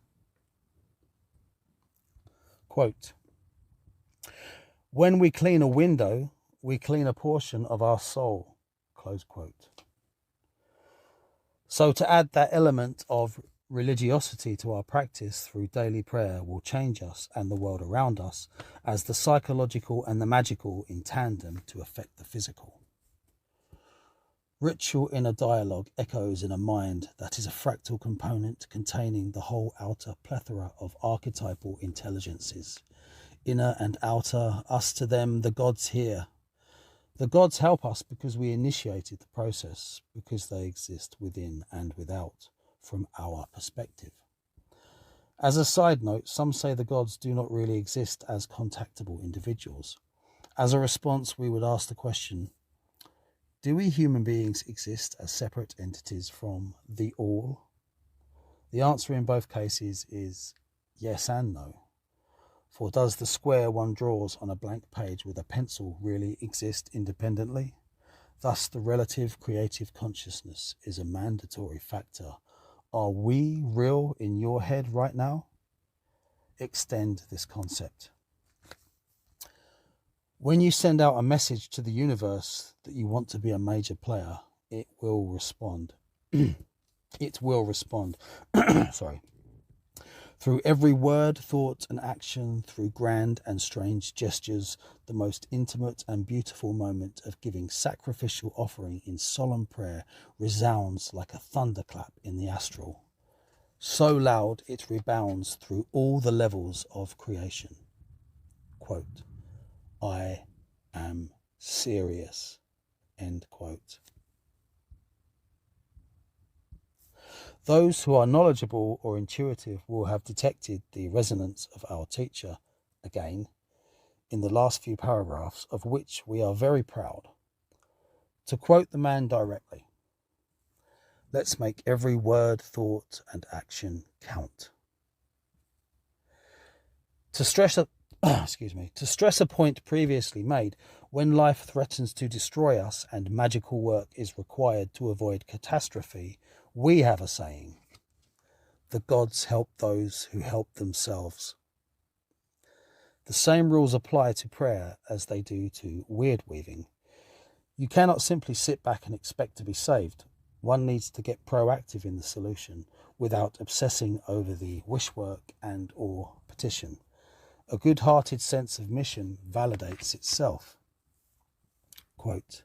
Quote, "When we clean a window, we clean a portion of our soul." Close quote. So to add that element of religiosity to our practice through daily prayer will change us and the world around us as the psychological and the magical in tandem to affect the physical. Ritual inner dialogue echoes in a mind that is a fractal component containing the whole outer plethora of archetypal intelligences. Inner and outer, us to them, the gods here. The gods help us because we initiated the process, because they exist within and without, from our perspective. As a side note, some say the gods do not really exist as contactable individuals. As a response, we would ask the question, do we human beings exist as separate entities from the all? The answer in both cases is yes and no. For does the square one draws on a blank page with a pencil really exist independently? Thus, the relative creative consciousness is a mandatory factor. Are we real in your head right now? Extend this concept. When you send out a message to the universe that you want to be a major player, it will respond. It will respond. Sorry. Through every word, thought, and action, through grand and strange gestures, the most intimate and beautiful moment of giving sacrificial offering in solemn prayer resounds like a thunderclap in the astral. So loud it rebounds through all the levels of creation. Quote, I am serious. End quote. Those who are knowledgeable or intuitive will have detected the resonance of our teacher, again, in the last few paragraphs, of which we are very proud. To quote the man directly, let's make every word, thought, and action count. To stress a point previously made, when life threatens to destroy us and magical work is required to avoid catastrophe, we have a saying, the gods help those who help themselves. The same rules apply to prayer as they do to WYRD weaving. You cannot simply sit back and expect to be saved. One needs to get proactive in the solution without obsessing over the wish work and or petition. A good-hearted sense of mission validates itself. Quote,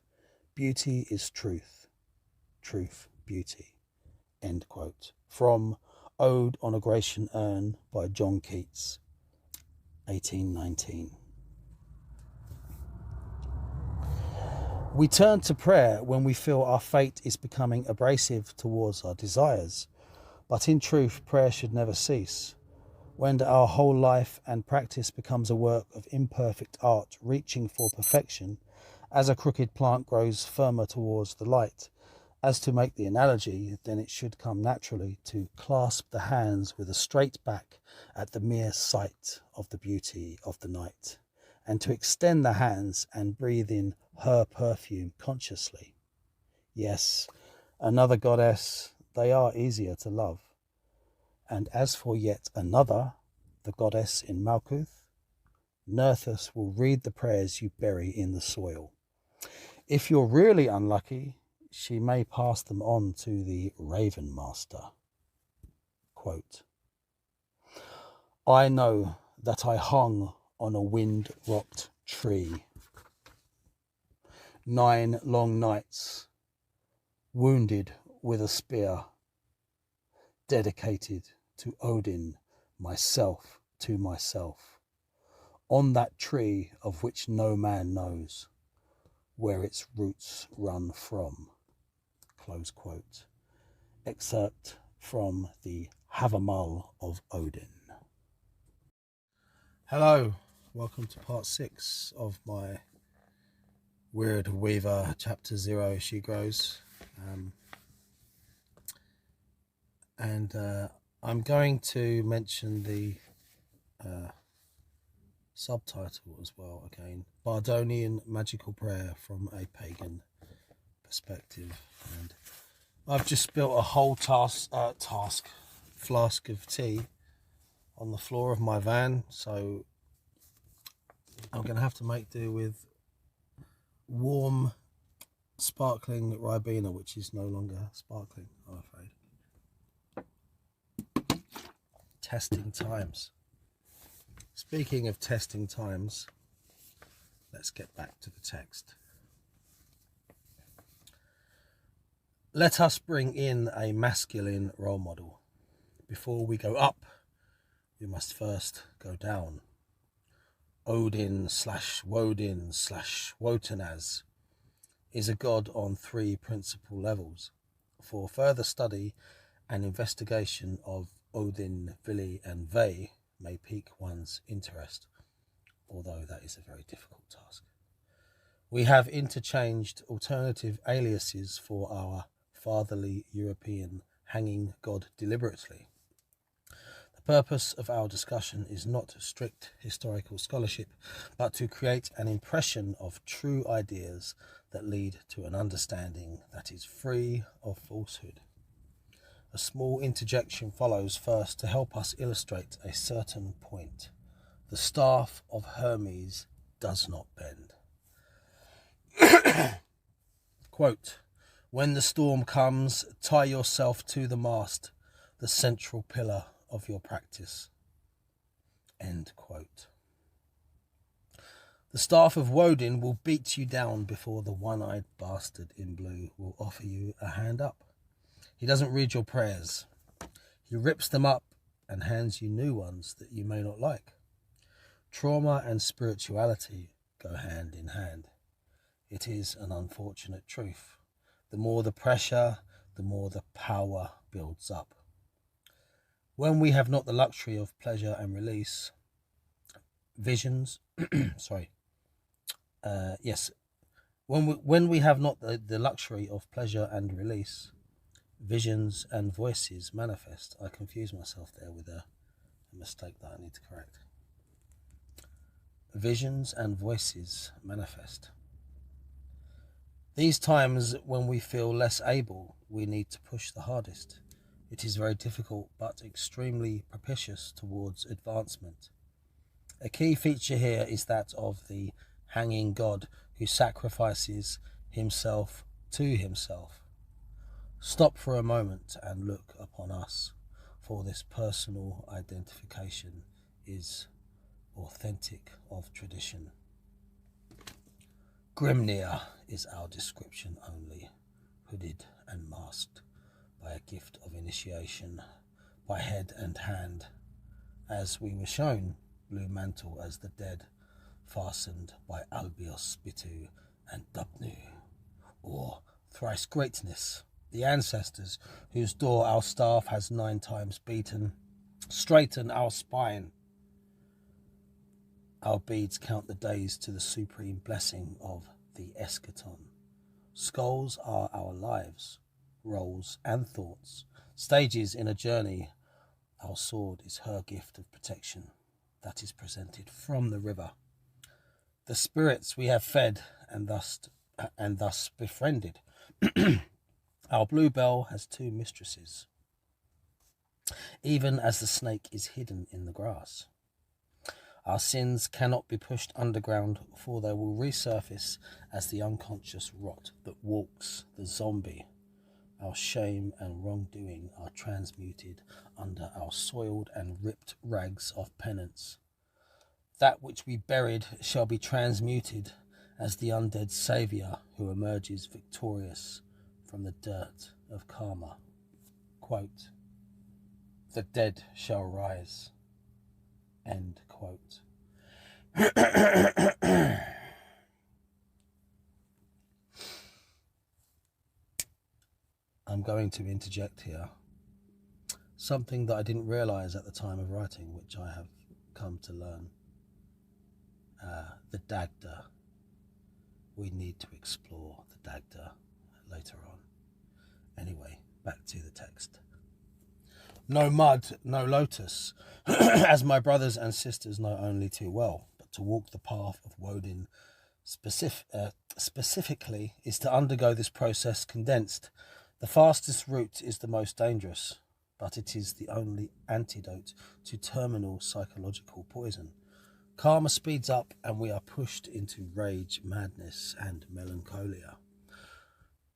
beauty is truth, truth, beauty. End quote. From Ode on a Grecian Urn by John Keats, 1819. We turn to prayer when we feel our fate is becoming abrasive towards our desires, but in truth, prayer should never cease. When our whole life and practice becomes a work of imperfect art reaching for perfection, as a crooked plant grows firmer towards the light, as to make the analogy, then it should come naturally to clasp the hands with a straight back at the mere sight of the beauty of the night, and to extend the hands and breathe in her perfume consciously. Yes, another goddess, they are easier to love. And as for yet another, the goddess in Malkuth, Nerthus will read the prayers you bury in the soil. If you're really unlucky, she may pass them on to the Raven Master. Quote, I know that I hung on a wind-rocked tree 9 long nights, wounded with a spear, dedicated to Odin, myself to myself, on that tree of which no man knows where its roots run from. Close quote. Excerpt from the Havamal of Odin. Hello, welcome to part 6 of my WYRD WEAVER Chapter 0 She Grows. I'm going to mention the subtitle as well again. Bardonian Magical Prayer from a Pagan Perspective. And I've just spilt a whole flask of tea on the floor of my van, so I'm going to have to make do with warm sparkling Ribena, which is no longer sparkling, I'm afraid. Testing times. Speaking of testing times, let's get back to the text. Let us bring in a masculine role model. Before we go up, we must first go down. Odin/Wodin/Wotanaz is a god on 3 principal levels. For further study and investigation of Odin, Vili and Ve may pique one's interest, although that is a very difficult task. We have interchanged alternative aliases for our fatherly European hanging god deliberately. The purpose of our discussion is not strict historical scholarship, but to create an impression of true ideas that lead to an understanding that is free of falsehood. A small interjection follows first to help us illustrate a certain point. The staff of Hermes does not bend. Quote, when the storm comes, tie yourself to the mast, the central pillar of your practice. End quote. The staff of Woden will beat you down before the one-eyed bastard in blue will offer you a hand up. He doesn't read your prayers. He rips them up and hands you new ones that you may not like. Trauma and spirituality go hand in hand. It is an unfortunate truth. The more the pressure, the more the power builds up. When we have not the luxury of pleasure and release, visions, when we have not the luxury of pleasure and release, visions and voices manifest. I confused myself there with a mistake that I need to correct. Visions and voices manifest. These times when we feel less able, we need to push the hardest. It is very difficult but extremely propitious towards advancement. A key feature here is that of the hanging god who sacrifices himself to himself. Stop for a moment and look upon us, for this personal identification is authentic of tradition. Grimnir is our description only, hooded and masked by a gift of initiation, by head and hand, as we were shown, blue mantle as the dead, fastened by Albios, Bitu and Dubnu, or thrice greatness, the ancestors whose door our staff has 9 times beaten, straighten our spine. Our beads count the days to the supreme blessing of the eschaton. Skulls are our lives, roles and thoughts, stages in a journey. Our sword is her gift of protection that is presented from the river. The spirits we have fed and thus befriended. Our bluebell has 2 mistresses, even as the snake is hidden in the grass. Our sins cannot be pushed underground, for they will resurface as the unconscious rot that walks the zombie. Our shame and wrongdoing are transmuted under our soiled and ripped rags of penance. That which we buried shall be transmuted as the undead saviour who emerges victorious from the dirt of karma. Quote, "The dead shall rise." End quote. I'm going to interject here something that I didn't realise at the time of writing, which I have come to learn. The Dagda. We need to explore the Dagda later on. Anyway, back to the text. No mud, no lotus, as my brothers and sisters know only too well, but to walk the path of Woden specifically is to undergo this process condensed. The fastest route is the most dangerous, but it is the only antidote to terminal psychological poison. Karma speeds up and we are pushed into rage, madness and melancholia.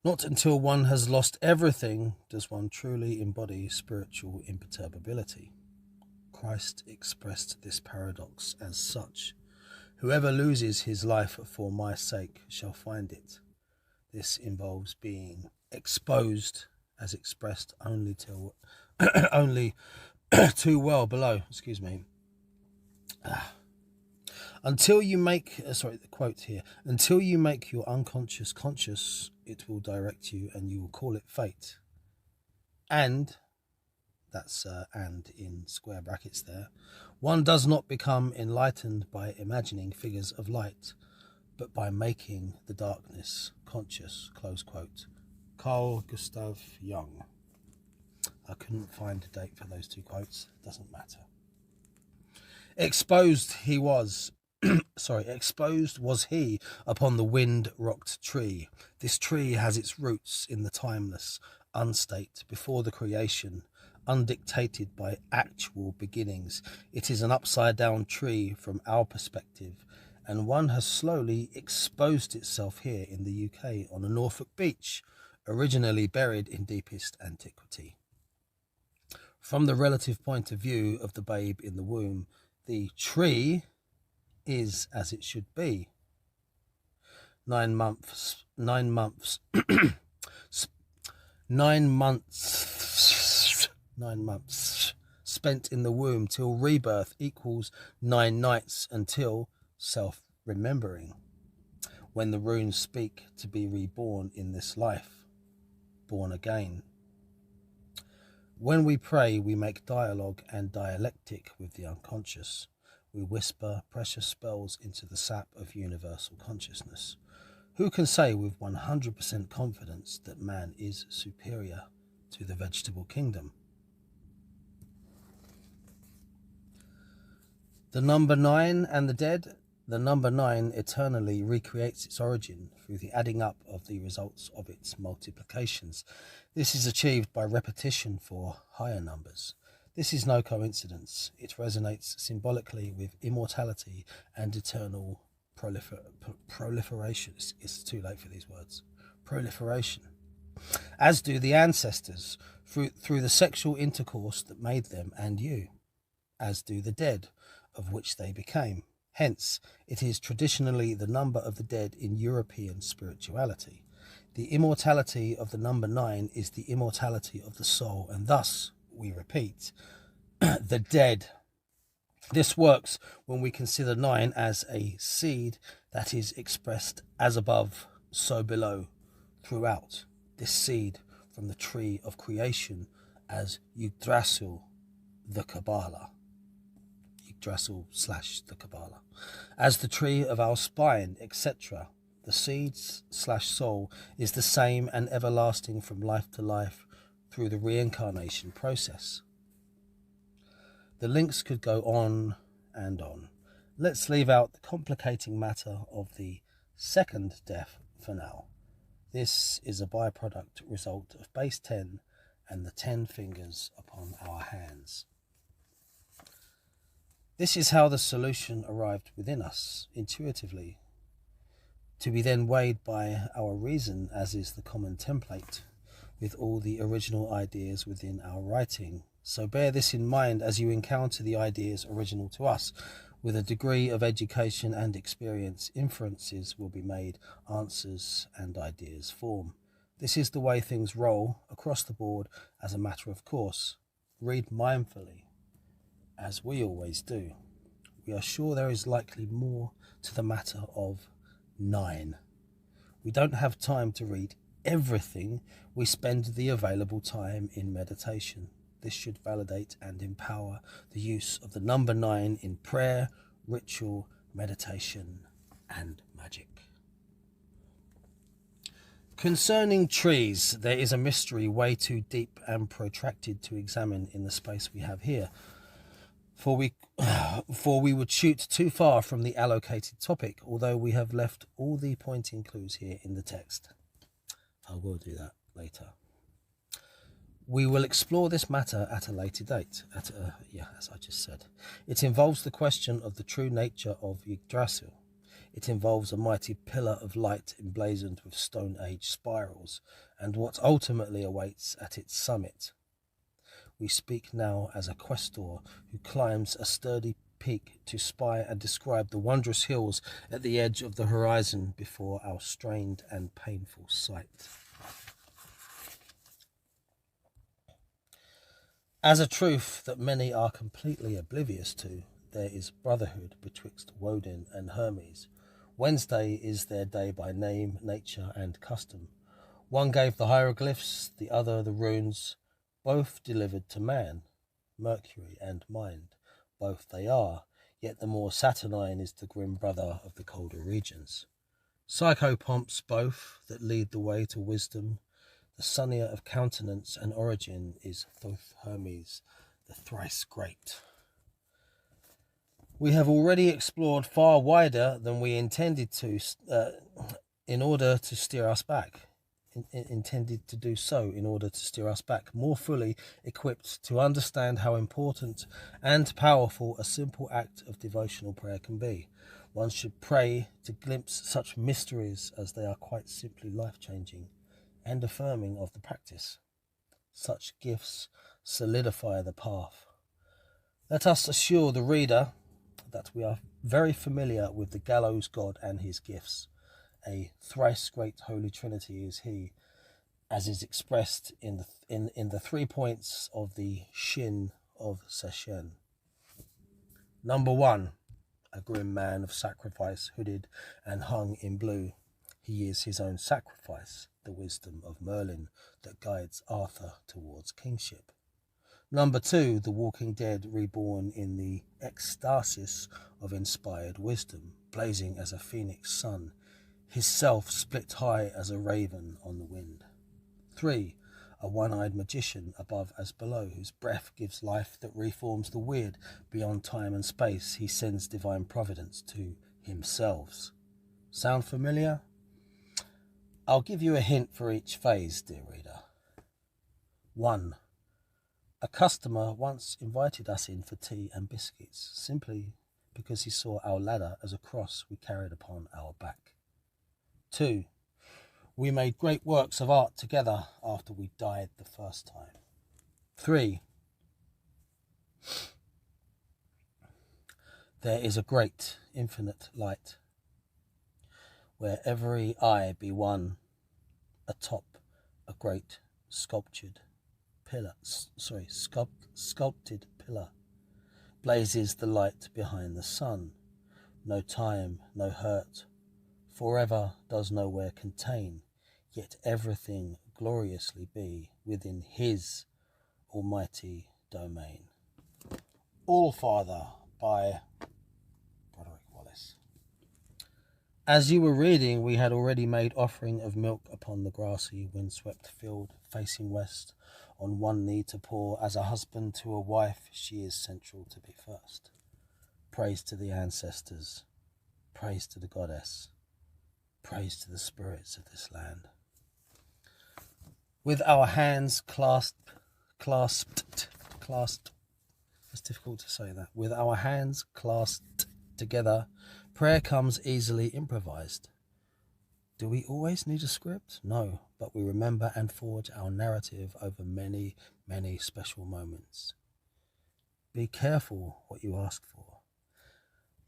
Not until one has lost everything does one truly embody spiritual imperturbability. Christ expressed this paradox as such. Whoever loses his life for my sake shall find it. This involves being exposed as expressed only too well below. Until you make, the quote here, until you make your unconscious conscious, it will direct you and you will call it fate. And, that's and in square brackets there, one does not become enlightened by imagining figures of light, but by making the darkness conscious, close quote. Carl Gustav Jung. I couldn't find a date for those 2 quotes, doesn't matter. Exposed was he upon the wind-rocked tree. This tree has its roots in the timeless, unstate, before the creation, undictated by actual beginnings. It is an upside-down tree from our perspective, and one has slowly exposed itself here in the UK on a Norfolk beach, originally buried in deepest antiquity. From the relative point of view of the babe in the womb, the tree is as it should be. 9 months spent in the womb till rebirth equals 9 nights until self-remembering, when the runes speak to be reborn in this life, born again. When we pray, we make dialogue and dialectic with the unconscious. We whisper precious spells into the sap of universal consciousness. Who can say with 100% confidence that man is superior to the vegetable kingdom? The number 9 and the dead. The number 9 eternally recreates its origin through the adding up of the results of its multiplications. This is achieved by repetition for higher numbers. This is no coincidence. It resonates symbolically with immortality and eternal proliferation. It's too late for these words. Proliferation. As do the ancestors through the sexual intercourse that made them and you. As do the dead, of which they became. Hence, it is traditionally the number of the dead in European spirituality. The immortality of the number 9 is the immortality of the soul, and thus, we repeat, the dead. This works when we consider 9 as a seed that is expressed as above, so below, throughout. This seed from the tree of creation as Yggdrasil, the Kabbalah. Yggdrasil / the Kabbalah. As the tree of our spine, etc. The seeds / soul is the same and everlasting from life to life through the reincarnation process. The links could go on and on. Let's leave out the complicating matter of the second death for now. This is a byproduct result of base 10 and the 10 fingers upon our hands. This is how the solution arrived within us, intuitively, to be then weighed by our reason, as is the common template, with all the original ideas within our writing. So bear this in mind as you encounter the ideas original to us. With a degree of education and experience, inferences will be made, answers and ideas form. This is the way things roll across the board as a matter of course. Read mindfully, as we always do. We are sure there is likely more to the matter of 9. We don't have time to read everything. We spend the available time in meditation. This should validate and empower the use of the number 9 in prayer, ritual, meditation, and magic. Concerning trees, there is a mystery way too deep and protracted to examine in the space we have here, for we would shoot too far from the allocated topic, although we have left all the pointing clues here in the text. I will do that later. We will explore this matter at a later date, as I just said. It involves the question of the true nature of Yggdrasil. It involves a mighty pillar of light emblazoned with Stone Age spirals, and what ultimately awaits at its summit. We speak now as a questor who climbs a sturdy peak to spy and describe the wondrous hills at the edge of the horizon before our strained and painful sight. As a truth that many are completely oblivious to, there is brotherhood betwixt Woden and Hermes. Wednesday is their day by name, nature, and custom. One gave the hieroglyphs, the other the runes, both delivered to man, Mercury and mind. Both they are, yet the more saturnine is the grim brother of the colder regions. Psychopomps both that lead the way to wisdom. The sunnier of countenance and origin is Thoth Hermes, the thrice great. We have already explored far wider than we intended to, in order to steer us back. Intended to do so in order to steer us back, more fully equipped to understand how important and powerful a simple act of devotional prayer can be. One should pray to glimpse such mysteries as they are quite simply life-changing and affirming of the practice. Such gifts solidify the path. Let us assure the reader that we are very familiar with the gallows god and his gifts. A thrice great Holy Trinity is he, as is expressed in the 3 points of the Shin of Seshen. Number 1, a grim man of sacrifice, hooded and hung in blue. He is his own sacrifice, the wisdom of Merlin that guides Arthur towards kingship. Number 2, the walking dead reborn in the ecstasis of inspired wisdom, blazing as a phoenix sun, his self split high as a raven on the wind. 3, a one-eyed magician above as below, whose breath gives life that reforms the weird beyond time and space. He sends divine providence to himself. Sound familiar? I'll give you a hint for each phase, dear reader. 1. A customer once invited us in for tea and biscuits, simply because he saw our ladder as a cross we carried upon our back. 2. We made great works of art together after we died the first time. 3. There is a great infinite light, where every eye be one, atop a great sculptured pillar, blazes the light behind the sun. No time, no hurt, forever does nowhere contain, yet everything gloriously be within his almighty domain. All Father by Broderick Wallace. As you were reading, we had already made offering of milk upon the grassy, windswept field, facing west, on one knee to pour. As a husband to a wife, she is central to be first. Praise to the ancestors, praise to the goddess, praise to the spirits of this land. With our hands clasped, it's difficult to say that. With our hands clasped together, prayer comes easily improvised. Do we always need a script? No, but we remember and forge our narrative over many, many special moments. Be careful what you ask for.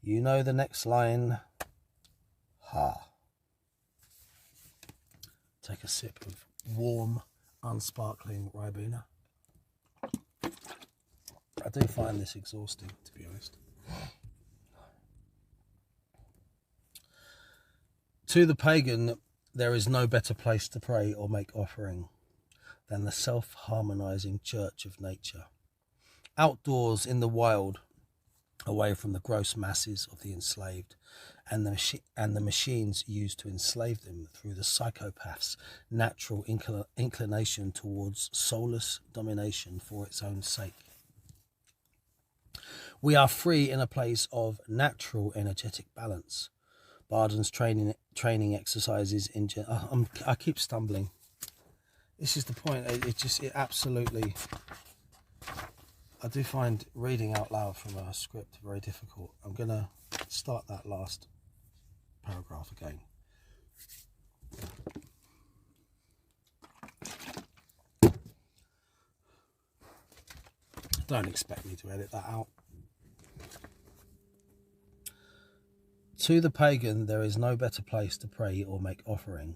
You know the next line. Ha. Take a sip of warm, unsparkling Ribena. I do find this exhausting, to be honest. To the pagan, there is no better place to pray or make offering than the self-harmonizing church of nature. Outdoors in the wild, away from the gross masses of the enslaved and the machines used to enslave them through the psychopath's natural inclination towards soulless domination for its own sake. We are free in a place of natural energetic balance. Bardon's training exercises in I keep stumbling. This is the point. It absolutely. I do find reading out loud from a script very difficult. I'm gonna start that last paragraph again. Don't expect me to edit that out. To the pagan, there is no better place to pray or make offering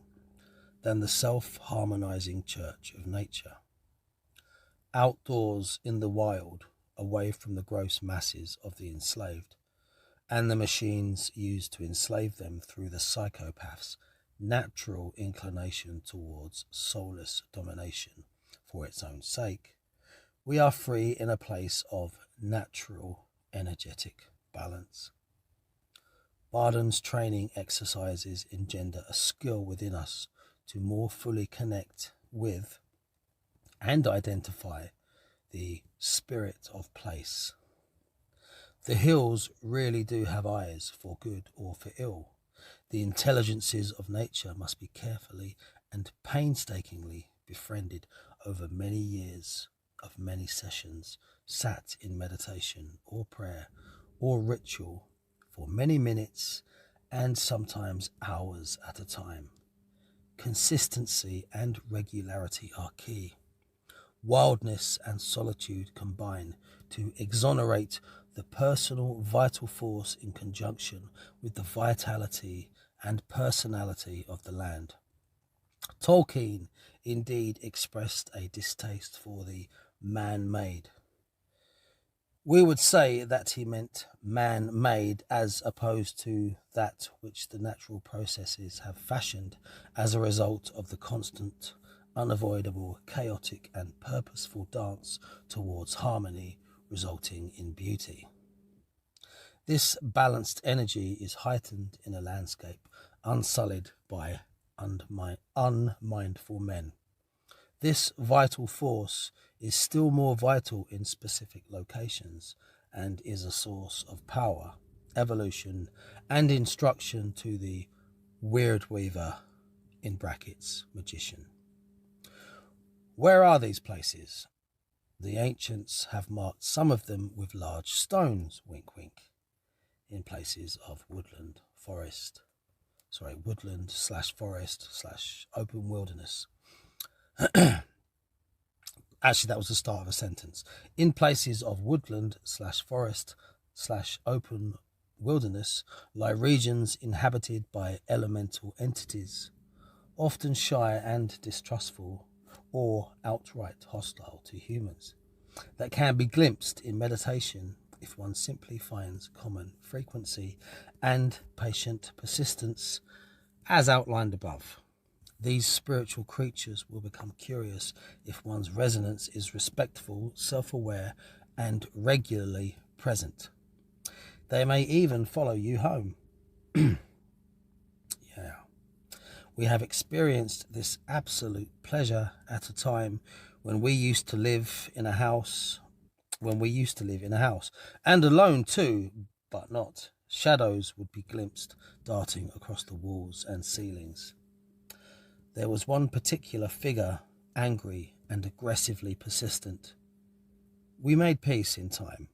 than the self-harmonizing church of nature. Outdoors in the wild, away from the gross masses of the enslaved and the machines used to enslave them through the psychopath's natural inclination towards soulless domination for its own sake, we are free in a place of natural energetic balance. Bardon's training exercises engender a skill within us to more fully connect with and identify the spirit of place. The hills really do have eyes for good or for ill. The intelligences of nature must be carefully and painstakingly befriended over many years of many sessions, sat in meditation or prayer or ritual for many minutes and sometimes hours at a time. Consistency and regularity are key. Wildness and solitude combine to exonerate the personal vital force in conjunction with the vitality and personality of the land. Tolkien indeed expressed a distaste for the man-made. We would say that he meant man-made as opposed to that which the natural processes have fashioned as a result of the constant, unavoidable, chaotic and purposeful dance towards harmony resulting in beauty. This balanced energy is heightened in a landscape unsullied by unmindful men. This vital force is still more vital in specific locations and is a source of power, evolution, and instruction to the WYRD weaver, in brackets, magician. Where are these places? The ancients have marked some of them with large stones, wink wink, in places of woodland / forest / open wilderness. Actually, that was the start of a sentence. In places of woodland / forest / open wilderness lie regions inhabited by elemental entities, often shy and distrustful, or outright hostile to humans, that can be glimpsed in meditation if one simply finds common frequency and patient persistence as outlined above. These spiritual creatures will become curious if one's resonance is respectful, self-aware, and regularly present. They may even follow you home. Yeah. We have experienced this absolute pleasure at a time when we used to live in a house, and alone too, but not. Shadows would be glimpsed darting across the walls and ceilings. There was one particular figure, angry and aggressively persistent. We made peace in time.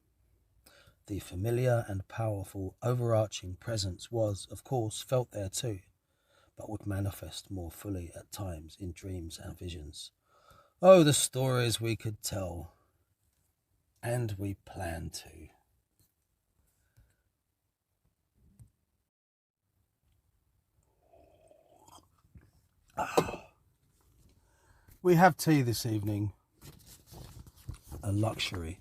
The familiar and powerful overarching presence was, of course, felt there too, but would manifest more fully at times in dreams and visions. Oh, the stories we could tell, and we plan to. We have tea this evening, a luxury.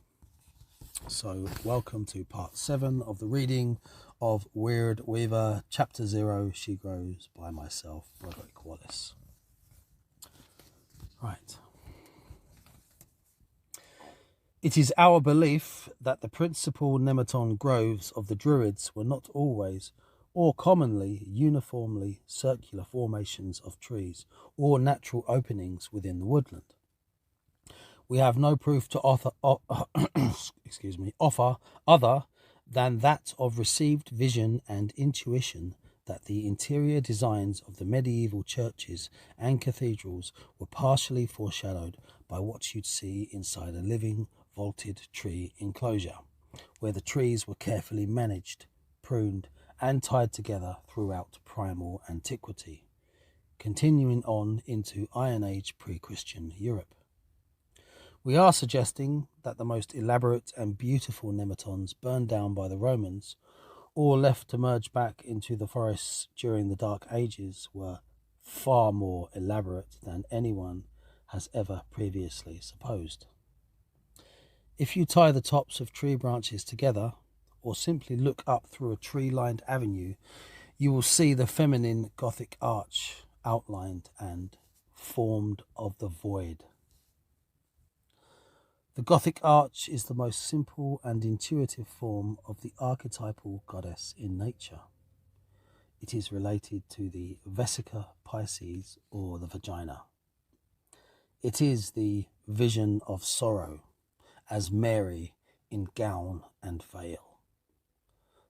So welcome to part 7 of the reading of WYRD WEAVER, Chapter 0, She Grows, by myself, Broderick Wallace. Right. It is our belief that the principal nematon groves of the Druids were not always or commonly uniformly circular formations of trees or natural openings within the woodland. We have no proof to offer other than that of received vision and intuition that the interior designs of the medieval churches and cathedrals were partially foreshadowed by what you'd see inside a living vaulted tree enclosure, where the trees were carefully managed, pruned, and tied together throughout primal antiquity, continuing on into Iron Age pre-Christian Europe. We are suggesting that the most elaborate and beautiful nematons burned down by the Romans or left to merge back into the forests during the Dark Ages were far more elaborate than anyone has ever previously supposed. If you tie the tops of tree branches together, or simply look up through a tree-lined avenue, you will see the feminine Gothic arch outlined and formed of the void. The Gothic arch is the most simple and intuitive form of the archetypal goddess in nature. It is related to the Vesica Pisces, or the vagina. It is the vision of sorrow, as Mary in gown and veil.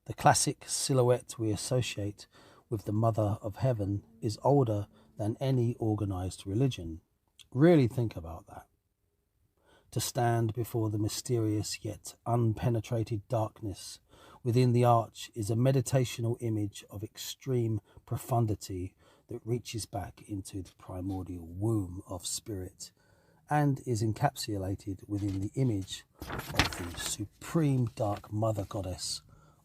The classic silhouette we associate with the Mother of Heaven is older than any organized religion. Really think about that. To stand before the mysterious yet unpenetrated darkness within the arch is a meditational image of extreme profundity that reaches back into the primordial womb of spirit and is encapsulated within the image of the supreme dark mother goddess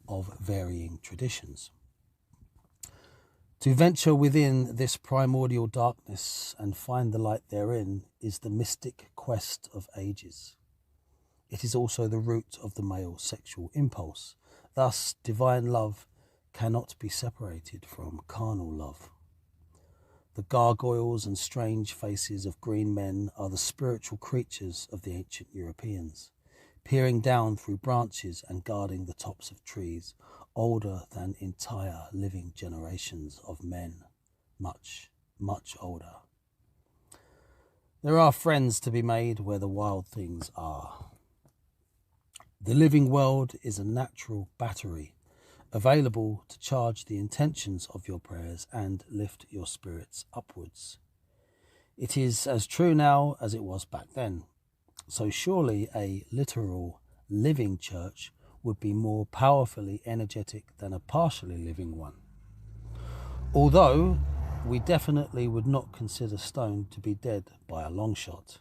of varying traditions. To venture within this primordial darkness and find the light therein is the mystic quest of ages. It is also the root of the male sexual impulse. Thus, divine love cannot be separated from carnal love. The gargoyles and strange faces of green men are the spiritual creatures of the ancient Europeans, peering down through branches and guarding the tops of trees, older than entire living generations of men, much, much older. There are friends to be made where the wild things are. The living world is a natural battery, available to charge the intentions of your prayers and lift your spirits upwards. It is as true now as it was back then. So surely a literal living church would be more powerfully energetic than a partially living one. Although we definitely would not consider stone to be dead by a long shot.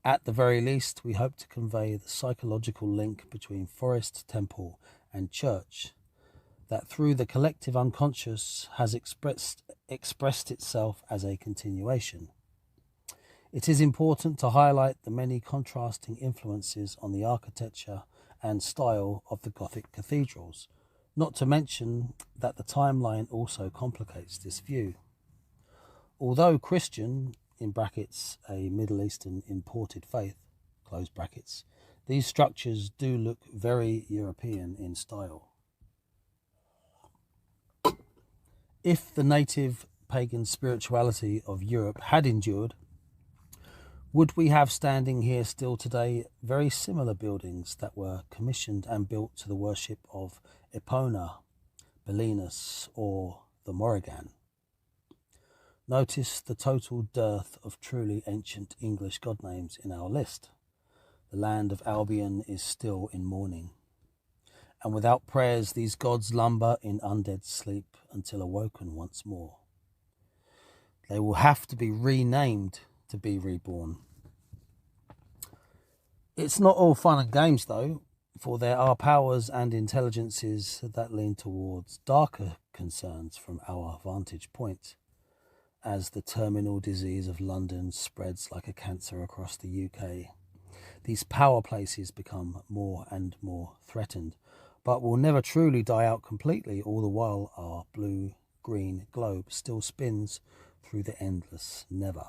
At the very least, we hope to convey the psychological link between forest, temple, and church, that through the collective unconscious has expressed itself as a continuation. It is important to highlight the many contrasting influences on the architecture and style of the Gothic cathedrals, not to mention that the timeline also complicates this view. Although Christian, in brackets, a Middle Eastern imported faith, close brackets, these structures do look very European in style. If the native pagan spirituality of Europe had endured, would we have standing here still today very similar buildings that were commissioned and built to the worship of Epona, Belinus, or the Morrigan? Notice the total dearth of truly ancient English god names in our list. The land of Albion is still in mourning. And without prayers, these gods lumber in undead sleep until awoken once more. They will have to be renamed to be reborn. It's not all fun and games though, for there are powers and intelligences that lean towards darker concerns from our vantage point, as the terminal disease of London spreads like a cancer across the UK. These power places become more and more threatened, but will never truly die out completely, all the while our blue-green globe still spins through the endless never.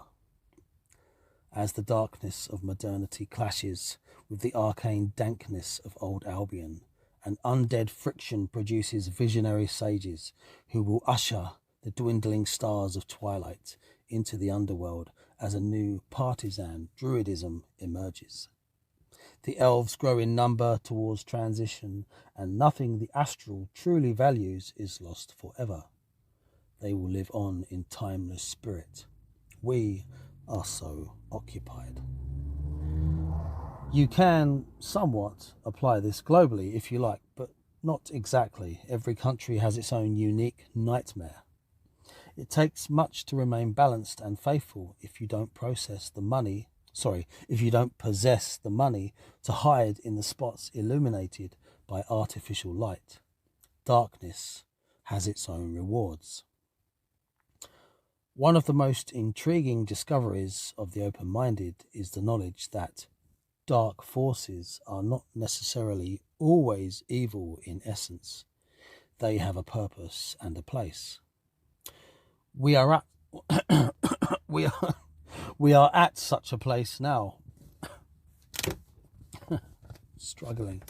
As the darkness of modernity clashes with the arcane dankness of old Albion, an undead friction produces visionary sages who will usher the dwindling stars of twilight into the underworld as a new partisan druidism emerges. The elves grow in number towards transition, and nothing the astral truly values is lost forever. They will live on in timeless spirit. We are so occupied. You can somewhat apply this globally if you like, but not exactly. Every country has its own unique nightmare. It takes much to remain balanced and faithful if you don't possess the money to hide in the spots illuminated by artificial light. Darkness has its own rewards. One of the most intriguing discoveries of the open-minded is the knowledge that dark forces are not necessarily always evil in essence. They have a purpose and a place. We are at such a place now. Struggling.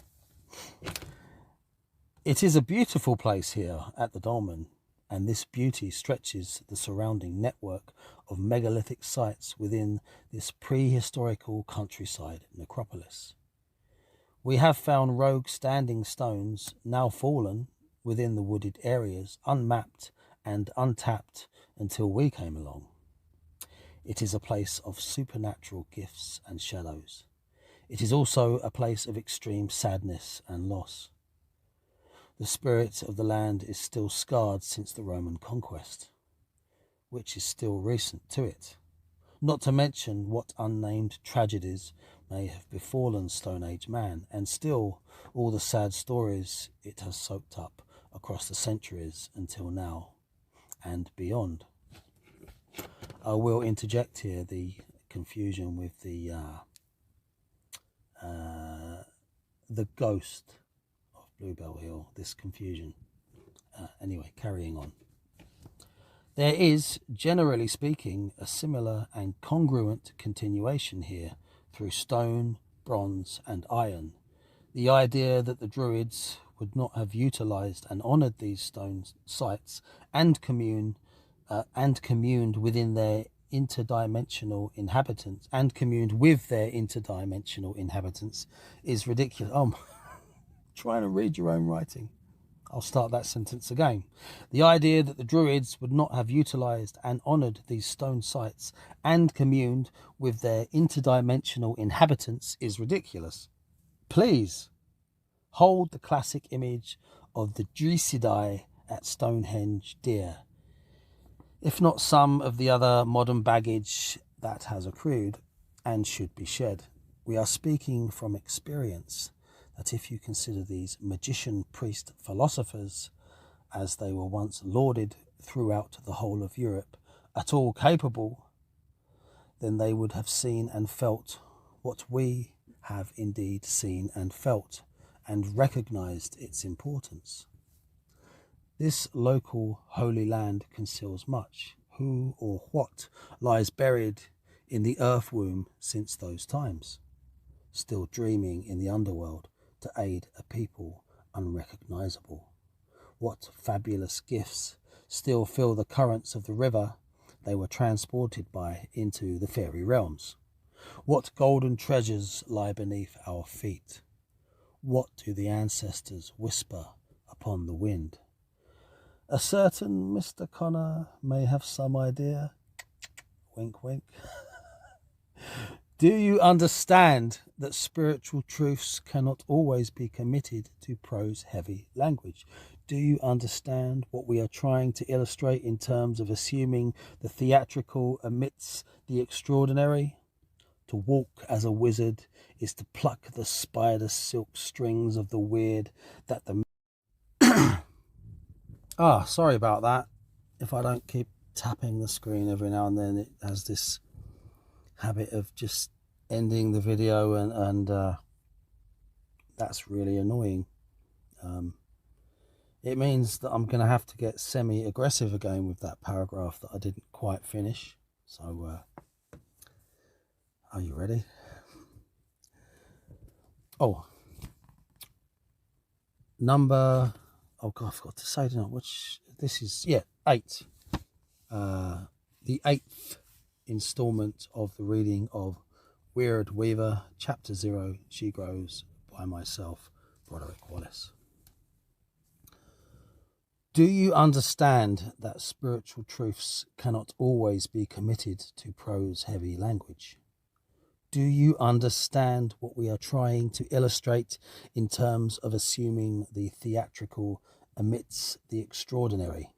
It is a beautiful place here at the Dolmen, and this beauty stretches the surrounding network of megalithic sites within this prehistorical countryside necropolis. We have found rogue standing stones, now fallen, within the wooded areas, unmapped and untapped until we came along. It is a place of supernatural gifts and shadows. It is also a place of extreme sadness and loss. The spirit of the land is still scarred since the Roman conquest, which is still recent to it, not to mention what unnamed tragedies may have befallen Stone Age man, and still all the sad stories it has soaked up across the centuries until now and beyond. I will interject here the confusion with the ghost of Bluebell Hill, this confusion. Anyway, carrying on. There is, generally speaking, a similar and congruent continuation here through stone, bronze and iron. The idea that the Druids would not have utilised and honoured these stone sites and communed within their interdimensional inhabitants is ridiculous. Oh, trying to read your own writing. I'll start that sentence again. The idea that the Druids would not have utilised and honoured these stone sites and communed with their interdimensional inhabitants is ridiculous. Please hold the classic image of the Druididae at Stonehenge dear, if not some of the other modern baggage that has accrued and should be shed. We are speaking from experience that if you consider these magician priest philosophers as they were once lauded throughout the whole of Europe, at all capable, then they would have seen and felt what we have indeed seen and felt, and recognized its importance. This local holy land conceals much. Who or what lies buried in the earth womb since those times, still dreaming in the underworld to aid a people unrecognizable? What fabulous gifts still fill the currents of the river they were transported by into the fairy realms? What golden treasures lie beneath our feet? What do the ancestors whisper upon the wind? A certain Mr. Connor may have some idea. Wink, wink. Do you understand that spiritual truths cannot always be committed to prose-heavy language? Do you understand what we are trying to illustrate in terms of assuming the theatrical amidst the extraordinary? To walk as a wizard is to pluck the spider silk strings of the weird that the... sorry about that. If I don't keep tapping the screen every now and then, it has this habit of just ending the video, and that's really annoying. It means that I'm going to have to get semi-aggressive again with that paragraph that I didn't quite finish. So, are you ready? Oh, oh God, I forgot to say, didn't I? Which, this is, 8. The 8th installment of the reading of WYRD WEAVER, Chapter 0, She Grows, by myself, Broderick Wallace. Do you understand that spiritual truths cannot always be committed to prose-heavy language? Do you understand what we are trying to illustrate in terms of assuming the theatrical amidst the extraordinary?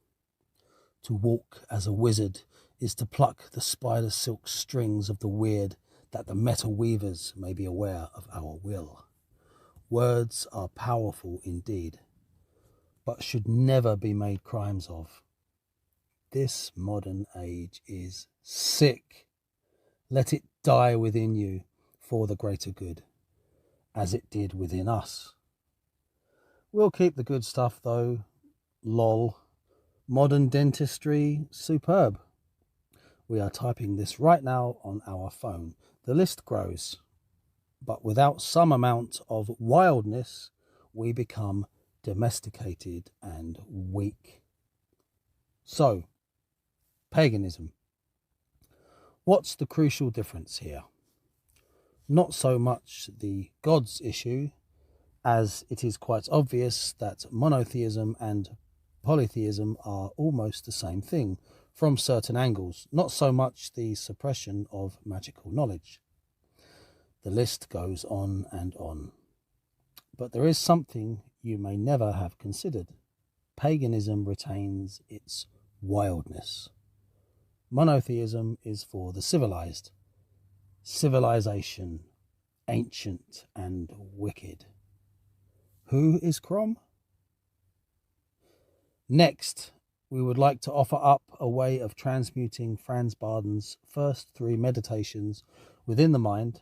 To walk as a wizard is to pluck the spider silk strings of the weird that the metal weavers may be aware of our will. Words are powerful indeed, but should never be made crimes of. This modern age is sick. Let it die within you for the greater good, as it did within us. We'll keep the good stuff though. Lol. Modern dentistry, superb. We are typing this right now on our phone. The list grows, but without some amount of wildness, we become domesticated and weak. So, paganism. What's the crucial difference here? Not so much the gods issue, as it is quite obvious that monotheism and polytheism are almost the same thing from certain angles, not so much the suppression of magical knowledge. The list goes on and on. But there is something you may never have considered. Paganism retains its wildness. Monotheism is for the civilized. Civilization, ancient and wicked. Who is Crom? Next, we would like to offer up a way of transmuting Franz Bardon's first 3 meditations within the mind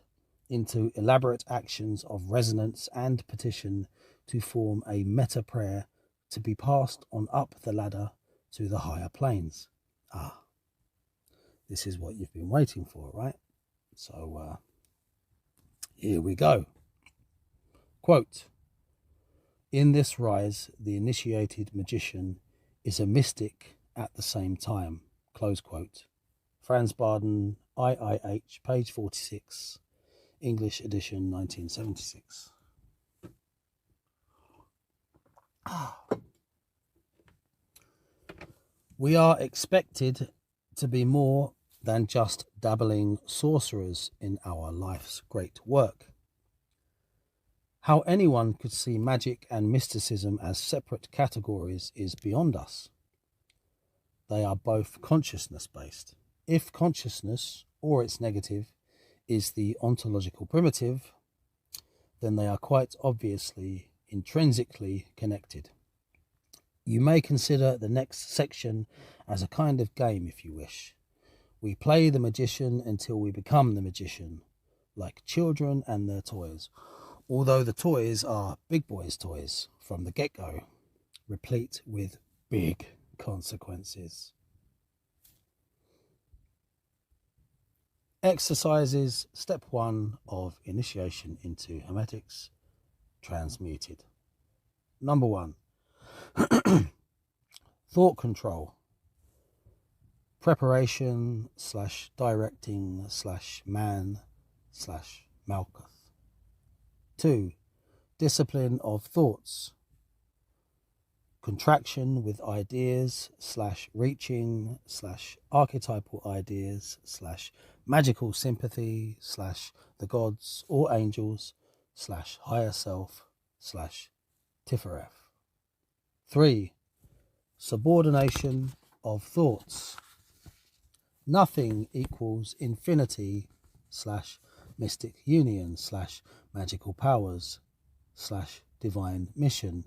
into elaborate actions of resonance and petition to form a meta prayer to be passed on up the ladder to the higher planes. This is what you've been waiting for, right? So, here we go. Quote, "In this rise, the initiated magician is a mystic at the same time." Close quote. Franz Bardon, IIH, page 46, English edition, 1976. We are expected to be more than just dabbling sorcerers in our life's great work. How anyone could see magic and mysticism as separate categories is beyond us. They are both consciousness-based. If consciousness, or its negative, is the ontological primitive, then they are quite obviously intrinsically connected. You may consider the next section as a kind of game if you wish. We play the magician until we become the magician, like children and their toys, although the toys are big boys' toys from the get-go, replete with big consequences. Exercises, step 1 of initiation into Hermetics, transmuted. Number 1, thought control, preparation / directing / man / Malkuth. 2, discipline of thoughts, contraction with ideas / reaching / archetypal ideas / magical sympathy / the gods or angels / higher self / Tifereth. 3, subordination of thoughts. Nothing equals infinity / mystic union / magical powers / divine mission,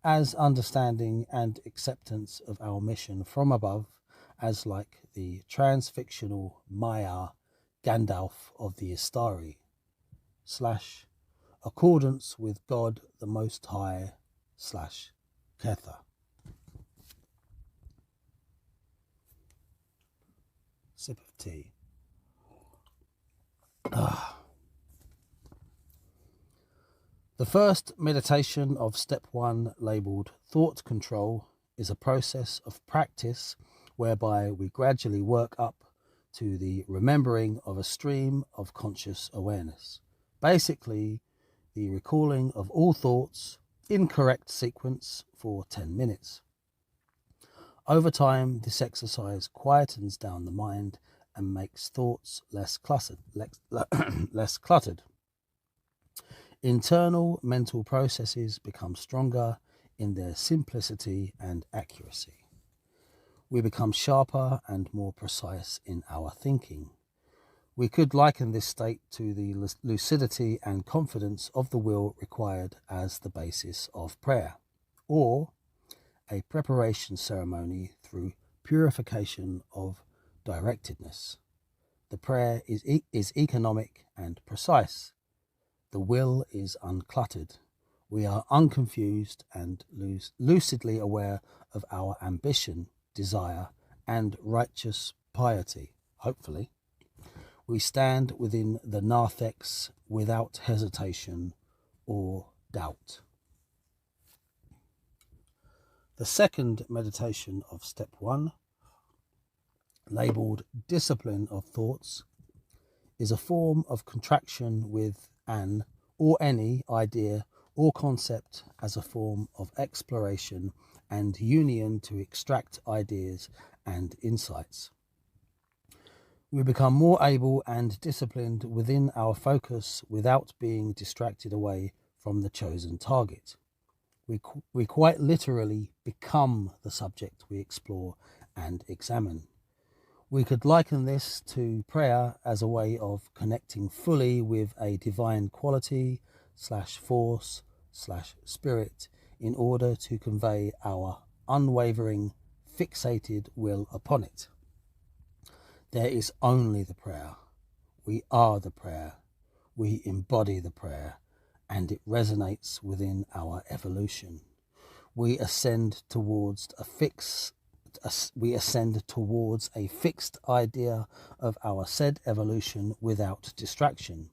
as understanding and acceptance of our mission from above, as like the transfictional Maya Gandalf of the Istari / accordance with God the Most High / Kether. Sip of tea. The first meditation of step 1, labelled thought control, is a process of practice whereby we gradually work up to the remembering of a stream of conscious awareness. Basically, the recalling of all thoughts in correct sequence for 10 minutes. Over time, this exercise quietens down the mind and makes thoughts less cluttered. Internal mental processes become stronger in their simplicity and accuracy. We become sharper and more precise in our thinking. We could liken this state to the lucidity and confidence of the will required as the basis of prayer, or a preparation ceremony through purification of directedness. The prayer is economic and precise. The will is uncluttered. We are unconfused and lucidly aware of our ambition, desire, and righteous piety, hopefully. We stand within the narthex without hesitation or doubt. The second meditation of step 1, labelled discipline of thoughts, is a form of contraction with an or any idea or concept as a form of exploration and union to extract ideas and insights. We become more able and disciplined within our focus without being distracted away from the chosen target. We quite literally become the subject we explore and examine. We could liken this to prayer as a way of connecting fully with a divine quality / force / spirit in order to convey our unwavering, fixated will upon it. There is only the prayer. We are the prayer. We embody the prayer, and it resonates within our evolution. We ascend towards a fixed idea of our said evolution without distraction.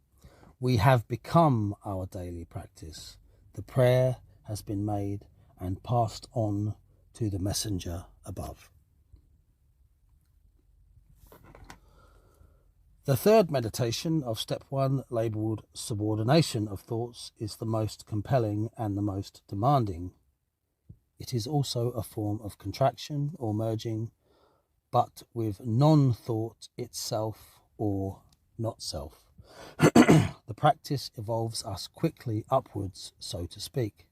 We have become our daily practice. The prayer has been made and passed on to the messenger above. The third meditation of step 1, labelled subordination of thoughts, is the most compelling and the most demanding. It is also a form of contraction or merging, but with non-thought itself or not self. The practice evolves us quickly upwards, so to speak.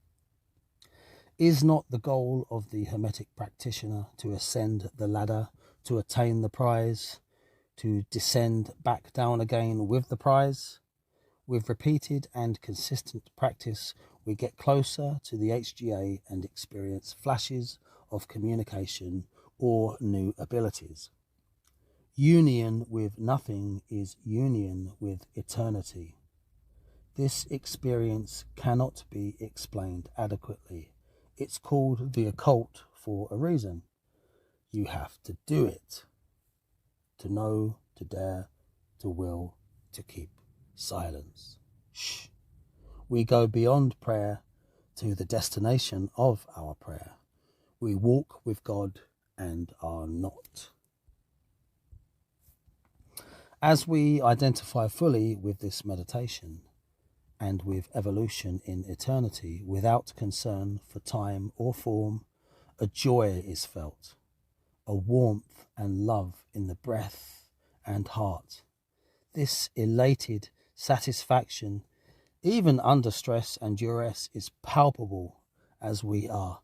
Is not the goal of the Hermetic practitioner to ascend the ladder, to attain the prize, to descend back down again with the prize? With repeated and consistent practice, we get closer to the HGA and experience flashes of communication or new abilities. Union with nothing is union with eternity. This experience cannot be explained adequately. It's called the occult for a reason. You have to do it. To know, to dare, to will, to keep silence. Shh. We go beyond prayer to the destination of our prayer. We walk with God and are not. As we identify fully with this meditation and with evolution in eternity without concern for time or form, a joy is felt, a warmth and love in the breath and heart. This elated satisfaction, even under stress and duress, is palpable as we are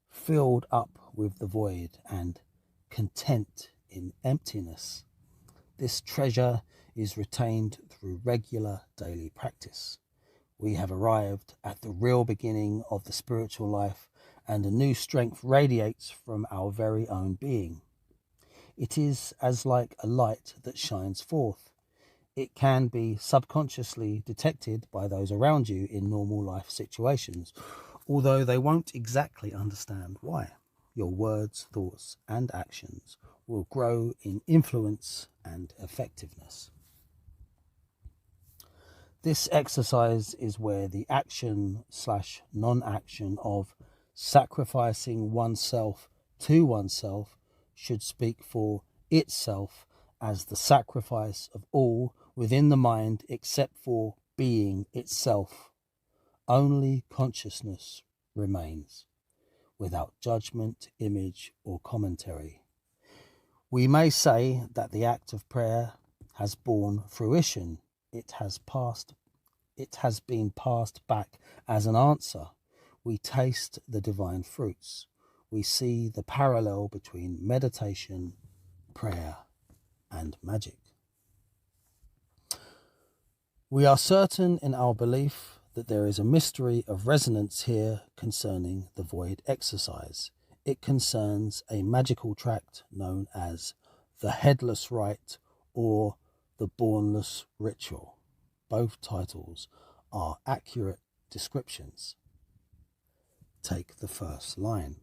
filled up with the void and content in emptiness. This treasure is retained through regular daily practice. We have arrived at the real beginning of the spiritual life, and a new strength radiates from our very own being. It is as like a light that shines forth. It can be subconsciously detected by those around you in normal life situations, although they won't exactly understand why. Your words, thoughts, and actions will grow in influence and effectiveness. This exercise is where the action/non-action of sacrificing oneself to oneself should speak for itself as the sacrifice of all within the mind except for being itself. Only consciousness remains, without judgment, image, or commentary. We may say that the act of prayer has borne fruition. It has been passed back as an answer. We taste the divine fruits. We see the parallel between meditation, prayer, and magic. We are certain in our belief that there is a mystery of resonance here concerning the void exercise. It concerns a magical tract known as the Headless Rite or the Bornless Ritual. Both titles are accurate descriptions. Take the first line.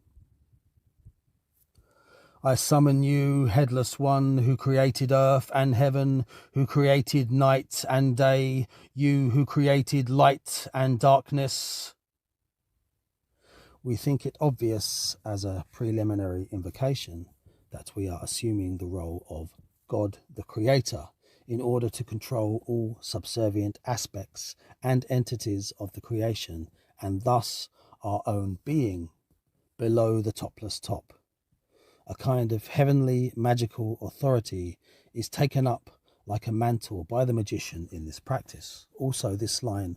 I summon you, Headless One, who created earth and heaven, who created night and day, you who created light and darkness. We think it obvious as a preliminary invocation that we are assuming the role of God the Creator in order to control all subservient aspects and entities of the creation, and thus our own being below the topless top. A kind of heavenly magical authority is taken up like a mantle by the magician in this practice. Also, this line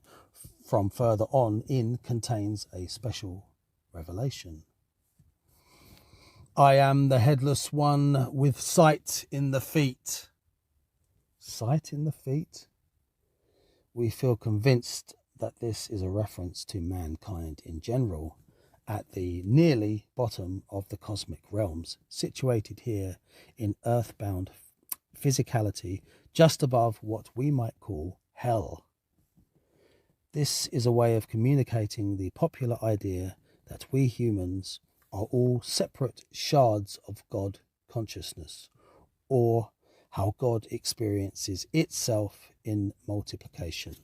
from further on in contains a special revelation. I am the Headless One with sight in the feet. Sight in the feet? We feel convinced that this is a reference to mankind in general, at the nearly bottom of the cosmic realms, situated here in earthbound physicality, just above what we might call hell. This is a way of communicating the popular idea that we humans are all separate shards of God consciousness, or how God experiences itself in multiplication.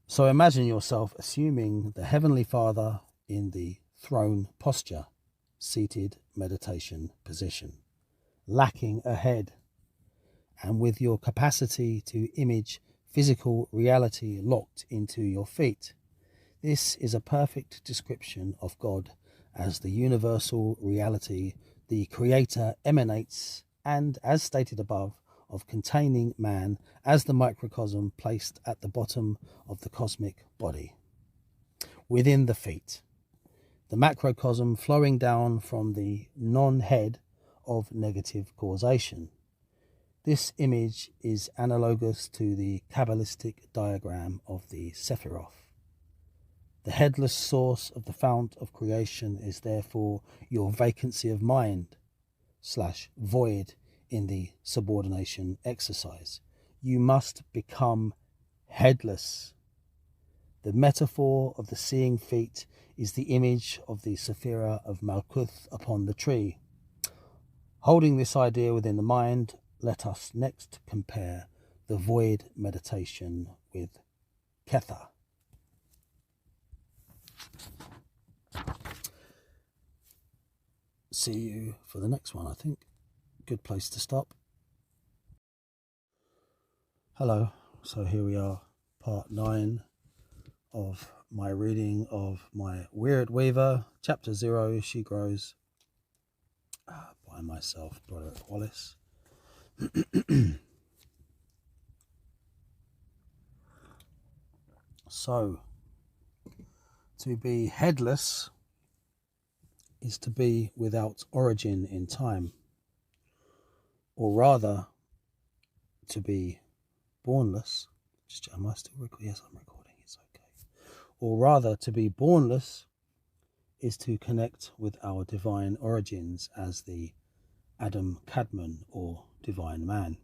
So imagine yourself assuming the Heavenly Father in the throne posture, seated meditation position, lacking a head, and with your capacity to image physical reality locked into your feet. This is a perfect description of God as the universal reality the Creator emanates, and, as stated above, of containing man as the microcosm placed at the bottom of the cosmic body, within the feet. The macrocosm flowing down from the non-head of negative causation. This image is analogous to the Kabbalistic diagram of the Sephiroth. The headless source of the fount of creation is therefore your vacancy of mind / void in the subordination exercise. You must become headless. The metaphor of the seeing feet is the image of the Sephira of Malkuth upon the tree. Holding this idea within the mind, let us next compare the void meditation with Ketha. See you for the next one, I think. Good place to stop. Hello, so here we are, part 9 of my reading of my WYRD WEAVER, chapter 0, She Grows, by myself, Broderick Wallace. So, to be headless is to be without origin in time, or rather, to be bornless. Am I still recording? Yes, I'm recording. It's okay. Or rather, to be bornless is to connect with our divine origins as the Adam Kadmon, or divine man.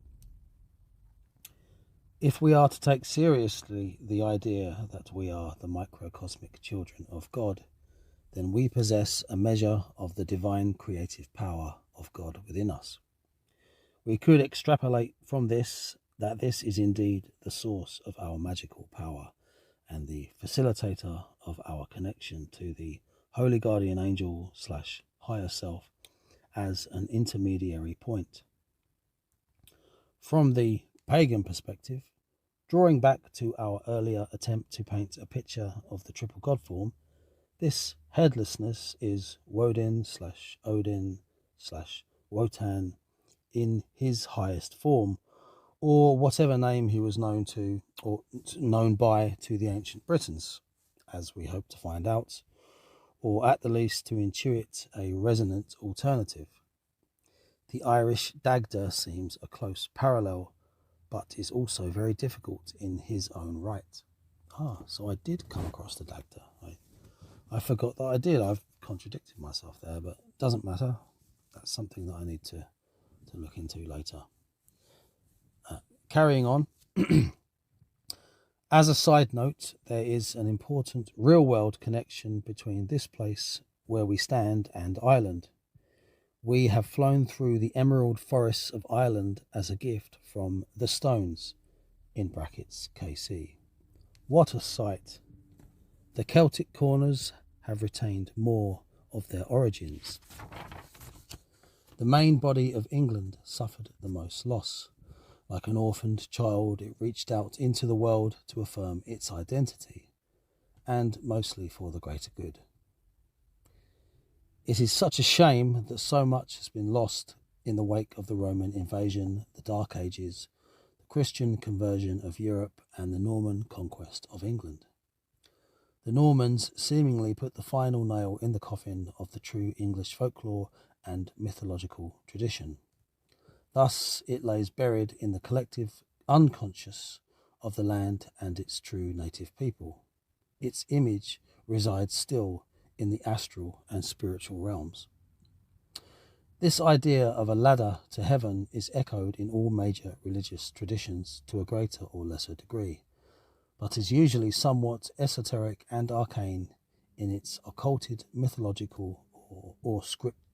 If we are to take seriously the idea that we are the microcosmic children of God, then we possess a measure of the divine creative power of God within us. We could extrapolate from this that this is indeed the source of our magical power and the facilitator of our connection to the holy guardian angel / higher self as an intermediary point. From the pagan perspective, drawing back to our earlier attempt to paint a picture of the triple god form, this headlessness is Woden / Odin / Wotan in his highest form, or whatever name he was known to, or known by to the ancient Britons, as we hope to find out, or at the least to intuit a resonant alternative. The Irish Dagda seems a close parallel, but is also very difficult in his own right. So I did come across the Dagda. I forgot that I did. I've contradicted myself there, but it doesn't matter. That's something that I need to look into later. Carrying on. As a side note, there is an important real-world connection between this place where we stand and Ireland. We have flown through the emerald forests of Ireland as a gift from the Stones, in brackets KC. What a sight! The Celtic corners have retained more of their origins. The main body of England suffered the most loss. Like an orphaned child, it reached out into the world to affirm its identity, and mostly for the greater good. It is such a shame that so much has been lost in the wake of the Roman invasion, the Dark Ages, the Christian conversion of Europe, and the Norman conquest of England. The Normans seemingly put the final nail in the coffin of the true English folklore and mythological tradition. Thus, it lays buried in the collective unconscious of the land and its true native people. Its image resides still in the astral and spiritual realms. This idea of a ladder to heaven is echoed in all major religious traditions to a greater or lesser degree, but is usually somewhat esoteric and arcane in its occulted, mythological, or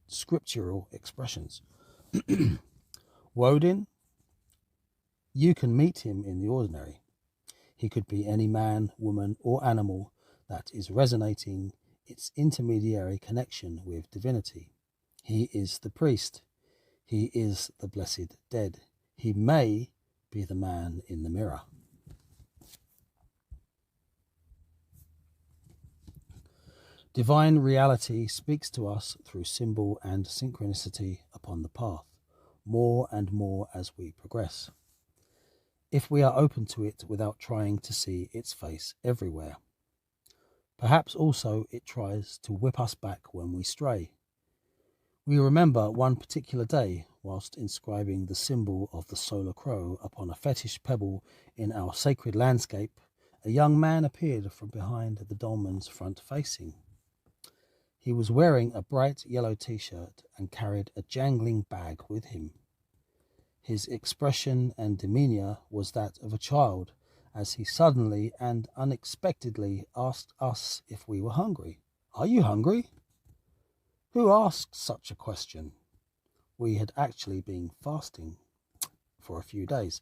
scriptural expressions. Woden, you can meet him in the ordinary. He could be any man, woman, or animal that is resonating its intermediary connection with divinity. He is the priest. He is the blessed dead. He may be the man in the mirror. Divine reality speaks to us through symbol and synchronicity upon the path, more and more as we progress, if we are open to it without trying to see its face everywhere. Perhaps also it tries to whip us back when we stray. We remember one particular day whilst inscribing the symbol of the solar crow upon a fetish pebble in our sacred landscape, a young man appeared from behind the dolmen's front facing. He was wearing a bright yellow t-shirt and carried a jangling bag with him. His expression and demeanour was that of a child, as he suddenly and unexpectedly asked us if we were hungry. "Are you hungry?" Who asked such a question? We had actually been fasting for a few days.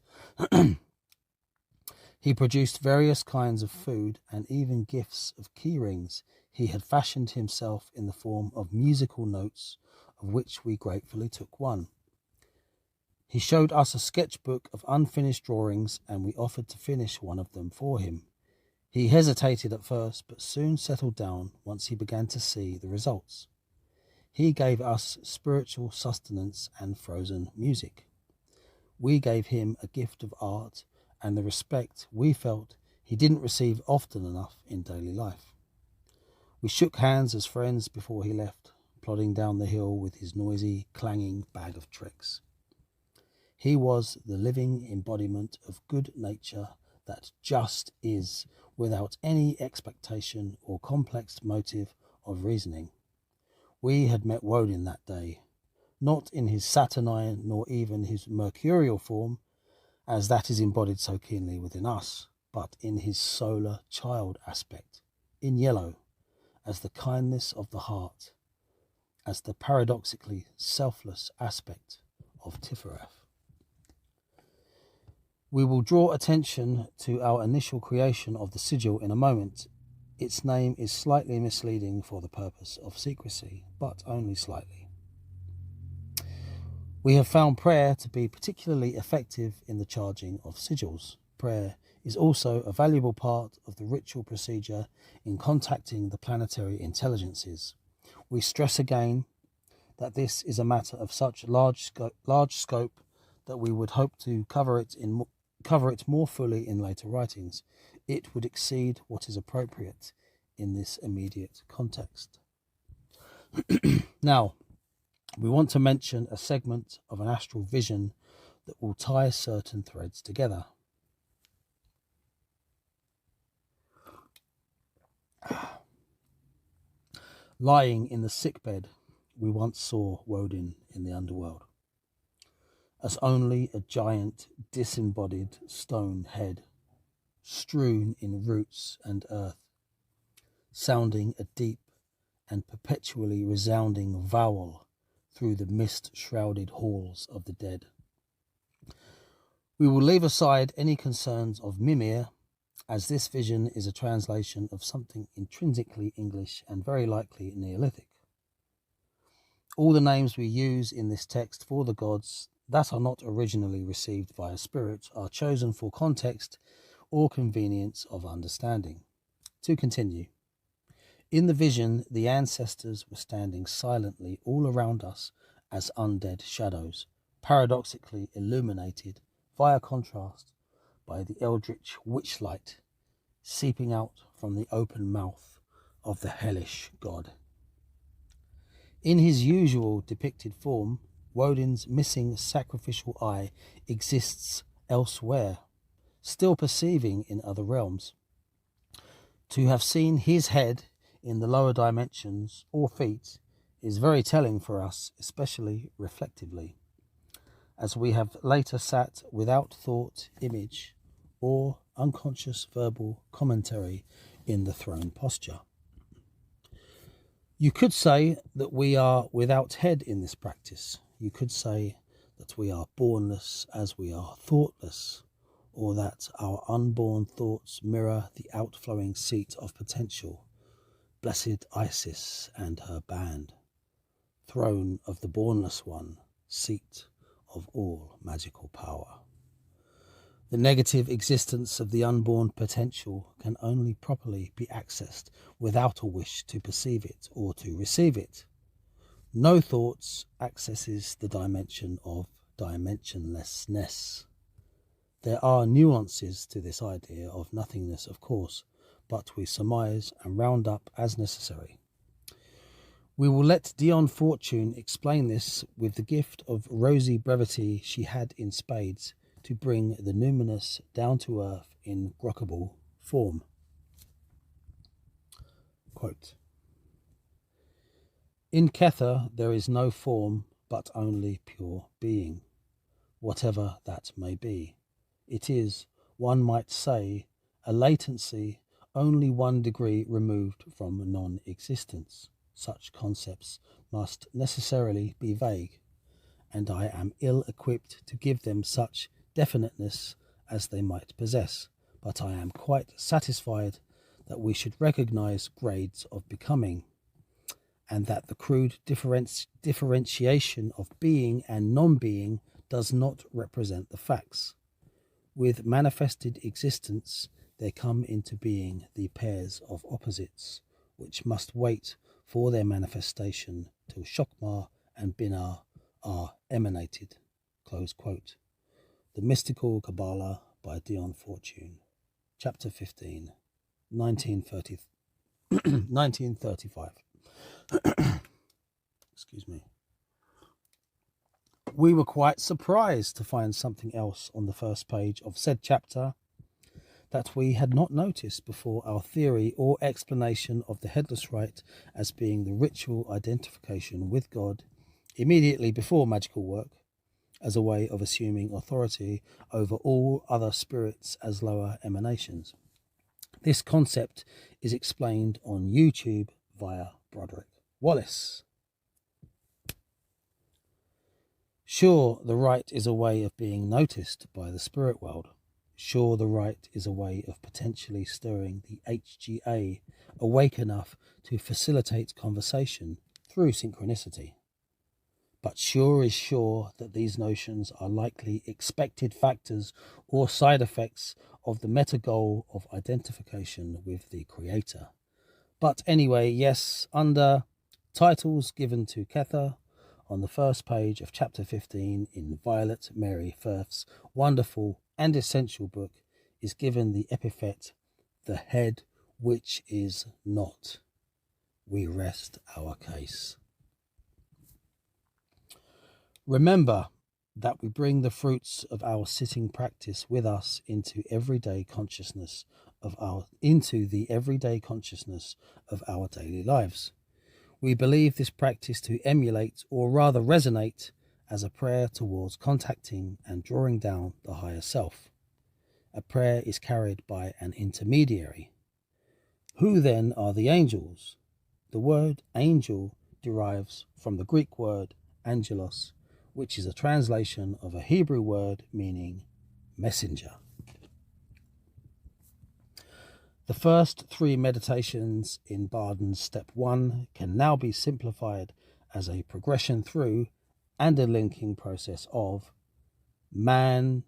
He produced various kinds of food and even gifts of key rings he had fashioned himself in the form of musical notes, of which we gratefully took one. He showed us a sketchbook of unfinished drawings, and we offered to finish one of them for him. He hesitated at first, but soon settled down once he began to see the results. He gave us spiritual sustenance and frozen music. We gave him a gift of art and the respect we felt he didn't receive often enough in daily life. We shook hands as friends before he left, plodding down the hill with his noisy, clanging bag of tricks. He was the living embodiment of good nature that just is, without any expectation or complex motive of reasoning. We had met Woden that day, not in his saturnine nor even his mercurial form, as that is embodied so keenly within us, but in his solar child aspect, in yellow, as the kindness of the heart, as the paradoxically selfless aspect of Tifereth. We will draw attention to our initial creation of the sigil in a moment. Its name is slightly misleading for the purpose of secrecy, but only slightly. We have found prayer to be particularly effective in the charging of sigils. Prayer is also a valuable part of the ritual procedure in contacting the planetary intelligences. We stress again that this is a matter of such large scope that we would hope to cover it more fully in later writings. It would exceed what is appropriate in this immediate context. Now, we want to mention a segment of an astral vision that will tie certain threads together. Lying in the sickbed, we once saw Woden in the underworld, as only a giant disembodied stone head, strewn in roots and earth, sounding a deep and perpetually resounding vowel through the mist-shrouded halls of the dead. We will leave aside any concerns of Mimir, as this vision is a translation of something intrinsically English and very likely Neolithic. All the names we use in this text for the gods that are not originally received by a spirit are chosen for context or convenience of understanding. To continue. In the vision, the ancestors were standing silently all around us as undead shadows, paradoxically illuminated via contrast by the eldritch witchlight seeping out from the open mouth of the hellish god. In his usual depicted form, Woden's missing sacrificial eye exists elsewhere, still perceiving in other realms. To have seen his head in the lower dimensions or feet is very telling for us, especially reflectively, as we have later sat without thought, image, or unconscious verbal commentary in the throne posture. You could say that we are without head in this practice. You could say that we are bornless as we are thoughtless, or that our unborn thoughts mirror the outflowing seat of potential, blessed Isis and her band, throne of the bornless one, seat of all magical power. The negative existence of the unborn potential can only properly be accessed without a wish to perceive it or to receive it. No thoughts accesses the dimension of dimensionlessness. There are nuances to this idea of nothingness, of course, but we surmise and round up as necessary. We will let Dion Fortune explain this with the gift of rosy brevity she had in spades to bring the numinous down to earth in grokable form. Quote, in Kether there is no form but only pure being, whatever that may be. It is, one might say, a latency only 1 degree removed from non-existence. Such concepts must necessarily be vague, and I am ill-equipped to give them such definiteness as they might possess, but I am quite satisfied that we should recognize grades of becoming, and that the crude differentiation of being and non-being does not represent the facts. With manifested existence, there come into being the pairs of opposites, which must wait for their manifestation till Shokmah and Binah are emanated. Close quote. The Mystical Kabbalah by Dion Fortune, Chapter 15, 1935. Excuse me. We were quite surprised to find something else on the first page of said chapter that we had not noticed before, our theory or explanation of the headless rite as being the ritual identification with God immediately before magical work, as a way of assuming authority over all other spirits as lower emanations. This concept is explained on YouTube via Broderick Wallace. Sure, the rite is a way of being noticed by the spirit world. Sure, the rite is a way of potentially stirring the HGA awake enough to facilitate conversation through synchronicity. But sure is sure that these notions are likely expected factors or side effects of the meta goal of identification with the Creator. But anyway, yes, under titles given to Kether, on the first page of chapter 15 in Violet Mary Firth's wonderful and essential book is given the epithet, the head which is not. We rest our case. Remember that we bring the fruits of our sitting practice with us into the everyday consciousness of our daily lives. We believe this practice to emulate, or rather resonate, as a prayer towards contacting and drawing down the higher self. A prayer is carried by an intermediary. Who then are the angels? The word angel derives from the Greek word angelos, which is a translation of a Hebrew word meaning messenger. The first 3 meditations in Bardon's Step 1 can now be simplified as a progression through and a linking process of man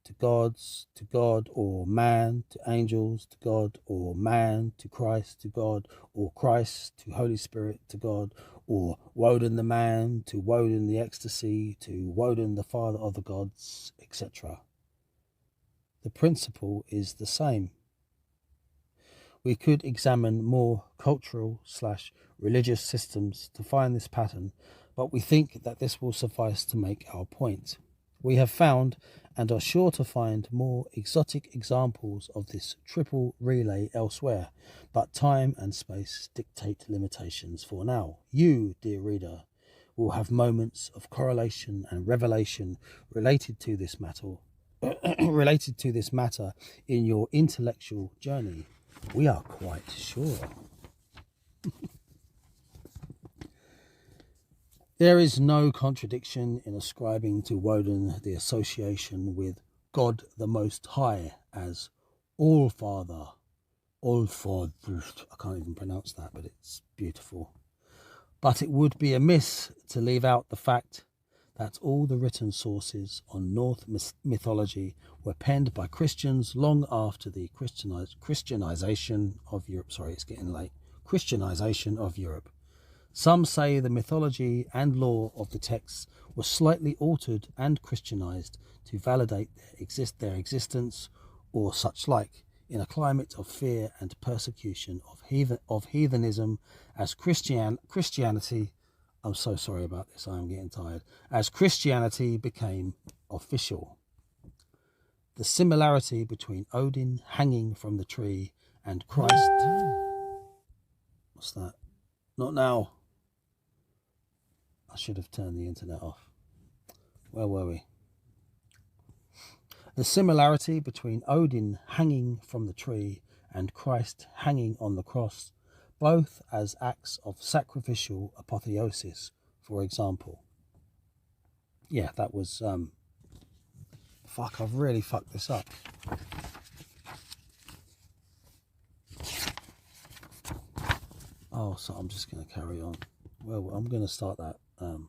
to gods to God, or man to angels to God, or man to Christ to God, or Christ to Holy Spirit to God, or Woden the man to Woden the ecstasy to Woden the father of the gods, etc. The principle is the same. We could examine more cultural/religious systems to find this pattern, but we think that this will suffice to make our point. We have found and are sure to find more exotic examples of this triple relay elsewhere, but time and space dictate limitations for now. You, dear reader, will have moments of correlation and revelation related to this matter in your intellectual journey. We are quite sure. There is no contradiction in ascribing to Woden the association with God the Most High as All-Father. All-Father. I can't even pronounce that, but it's beautiful. But it would be amiss to leave out the fact that all the written sources on Norse mythology were penned by Christians long after the Christianization of Europe. Sorry, it's getting late. Christianization of Europe. Some say the mythology and lore of the texts were slightly altered and Christianized to validate their existence or such like in a climate of fear and persecution of heathenism as Christianity. I'm so sorry about this, I am getting tired. As Christianity became official. The similarity between Odin hanging from the tree and Christ. What's that? Not now. I should have turned the internet off. Where were we? The similarity between Odin hanging from the tree and Christ hanging on the cross, both as acts of sacrificial apotheosis, for example. Yeah, that was... Fuck, I've really fucked this up. Oh, so I'm just going to carry on. Well, I'm going to start that. I'm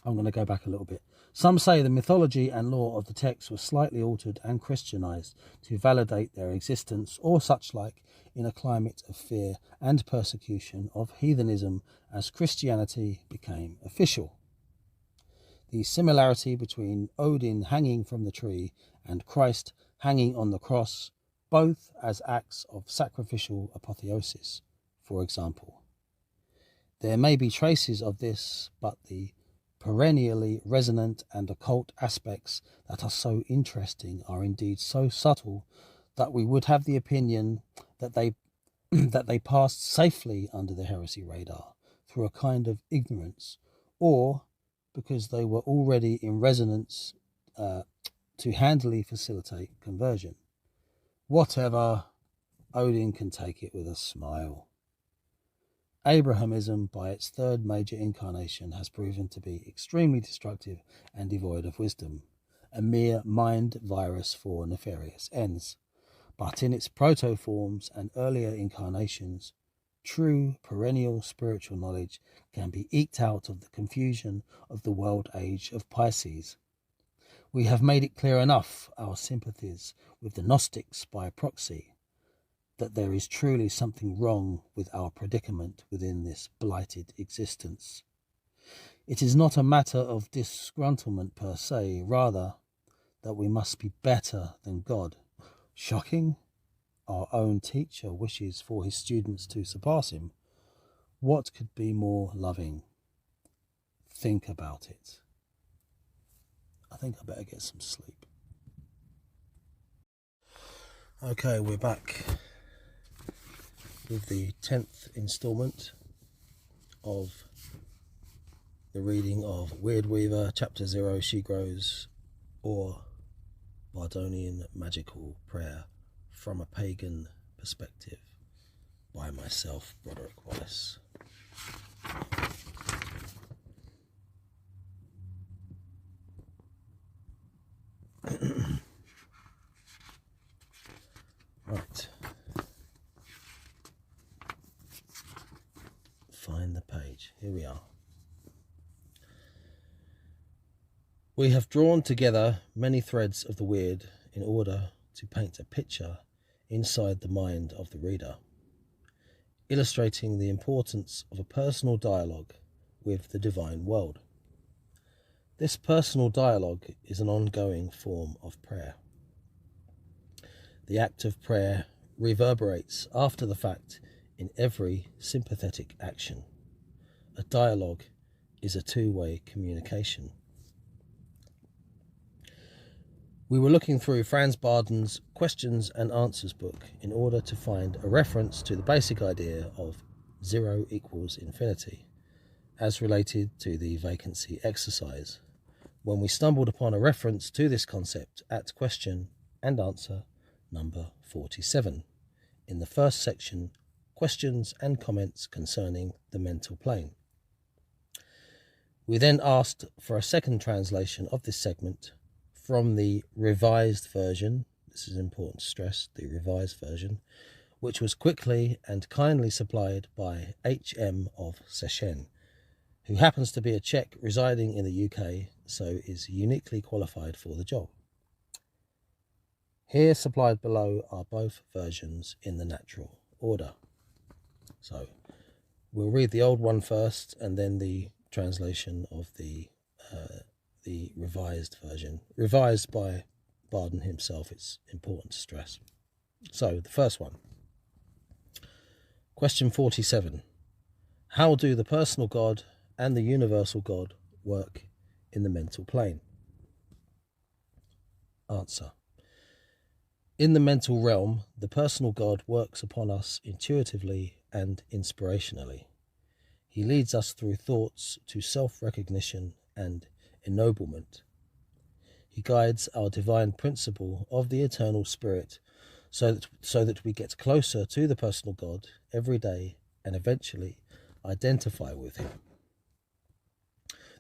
going to go back a little bit. Some say the mythology and lore of the text was slightly altered and Christianized to validate their existence or such like in a climate of fear and persecution of heathenism as Christianity became official. The similarity between Odin hanging from the tree and Christ hanging on the cross, both as acts of sacrificial apotheosis, for example. There may be traces of this, but the perennially resonant and occult aspects that are so interesting are indeed so subtle that we would have the opinion that they passed safely under the heresy radar through a kind of ignorance, or because they were already in resonance to handily facilitate conversion. Whatever, Odin can take it with a smile. Abrahamism, by its third major incarnation, has proven to be extremely destructive and devoid of wisdom, a mere mind virus for nefarious ends. But in its proto-forms and earlier incarnations, true perennial spiritual knowledge can be eked out of the confusion of the world age of Pisces. We have made it clear enough, our sympathies with the Gnostics by proxy, that there is truly something wrong with our predicament within this blighted existence. It is not a matter of disgruntlement per se, rather that we must be better than God. Shocking? Our own teacher wishes for his students to surpass him. What could be more loving? Think about it. I think I better get some sleep. Okay, we're back with the 10th instalment of the reading of WYRD WEAVER, Chapter 0, She Grows, or Bardonian Magical Prayer from a Pagan Perspective, by myself, Broderick Wallace. Right. Find the page. Here we are. We have drawn together many threads of the weird in order to paint a picture inside the mind of the reader, illustrating the importance of a personal dialogue with the divine world. This personal dialogue is an ongoing form of prayer. The act of prayer reverberates after the fact in every sympathetic action. A dialogue is a two-way communication. We were looking through Franz Bardon's Questions and Answers book in order to find a reference to the basic idea of 0 equals infinity, as related to the vacancy exercise, when we stumbled upon a reference to this concept at Question and Answer number 47, in the first section, Questions and Comments Concerning the Mental Plane. We then asked for a second translation of this segment from the revised version. This is important to stress, the revised version, which was quickly and kindly supplied by H.M. of Seshen, who happens to be a Czech residing in the UK, so is uniquely qualified for the job. Here supplied below are both versions in the natural order. So we'll read the old one first and then the translation of the revised version, revised by Bardon himself, it's important to stress. So the first one, question 47. How do the personal God and the universal God work in the mental plane? Answer. In the mental realm, the personal God works upon us intuitively and inspirationally. He leads us through thoughts to self-recognition and ennoblement. He guides our divine principle of the eternal spirit so that we get closer to the personal God every day and eventually identify with him.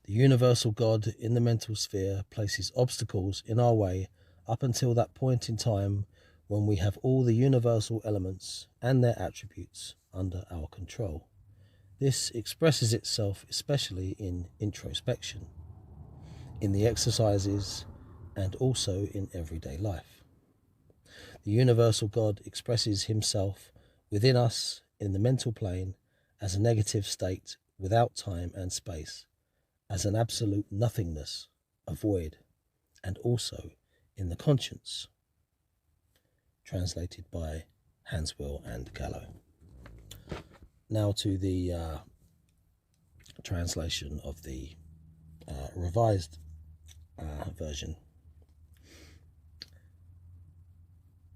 The universal God in the mental sphere places obstacles in our way up until that point in time when we have all the universal elements and their attributes under our control. This expresses itself especially in introspection, in the exercises, and also in everyday life. The universal God expresses himself within us in the mental plane as a negative state without time and space, as an absolute nothingness, a void, and also in the conscience. Translated by Hanswell and Gallo. Now to the translation of the revised version.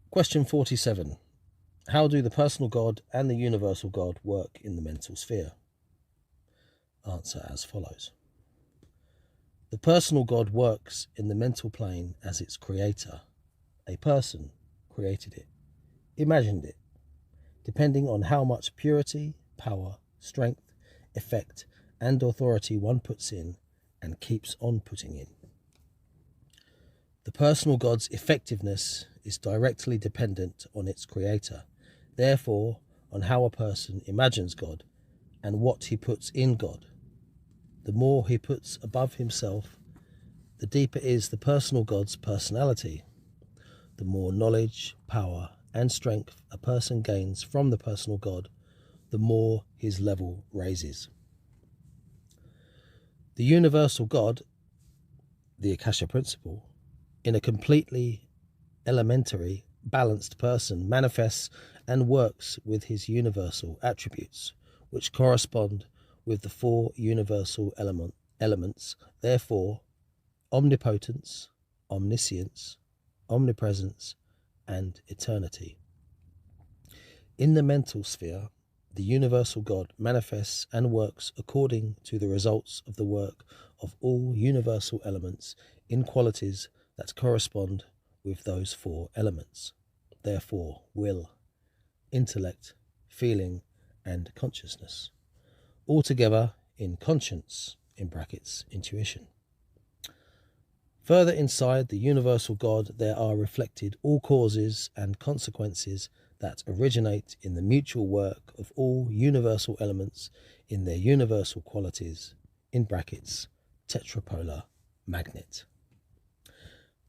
Question 47. How do the personal God and the universal God work in the mental sphere? Answer as follows. The personal God works in the mental plane as its creator. A person created it, imagined it, depending on how much purity, power, strength, effect, and authority one puts in and keeps on putting in. The personal God's effectiveness is directly dependent on its creator, therefore on how a person imagines God and what he puts in God. The more he puts above himself, the deeper is the personal God's personality. The more knowledge, power, and strength a person gains from the personal God, the more his level raises. The universal God, the Akasha principle, in a completely elementary, balanced person manifests and works with his universal attributes, which correspond with the four universal elements, therefore omnipotence, omniscience, omnipresence, and eternity. In the mental sphere, the universal God manifests and works according to the results of the work of all universal elements in qualities that correspond with those four elements. Therefore, will, intellect, feeling, and consciousness. Altogether in conscience, in brackets, intuition. Further inside the universal God, there are reflected all causes and consequences that originate in the mutual work of all universal elements in their universal qualities, in brackets, tetrapolar magnet.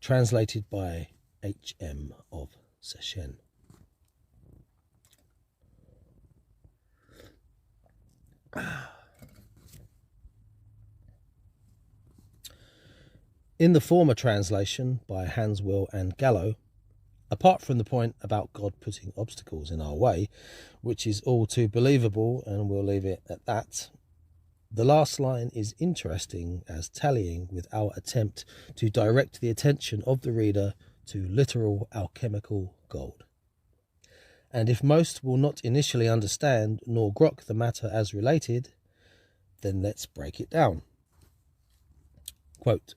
Translated by H.M. of Seshen. In the former translation by Hanswell and Gallo, apart from the point about God putting obstacles in our way, which is all too believable and we'll leave it at that, the last line is interesting as tallying with our attempt to direct the attention of the reader to literal alchemical gold. And if most will not initially understand nor grok the matter as related, then let's break it down. Quote,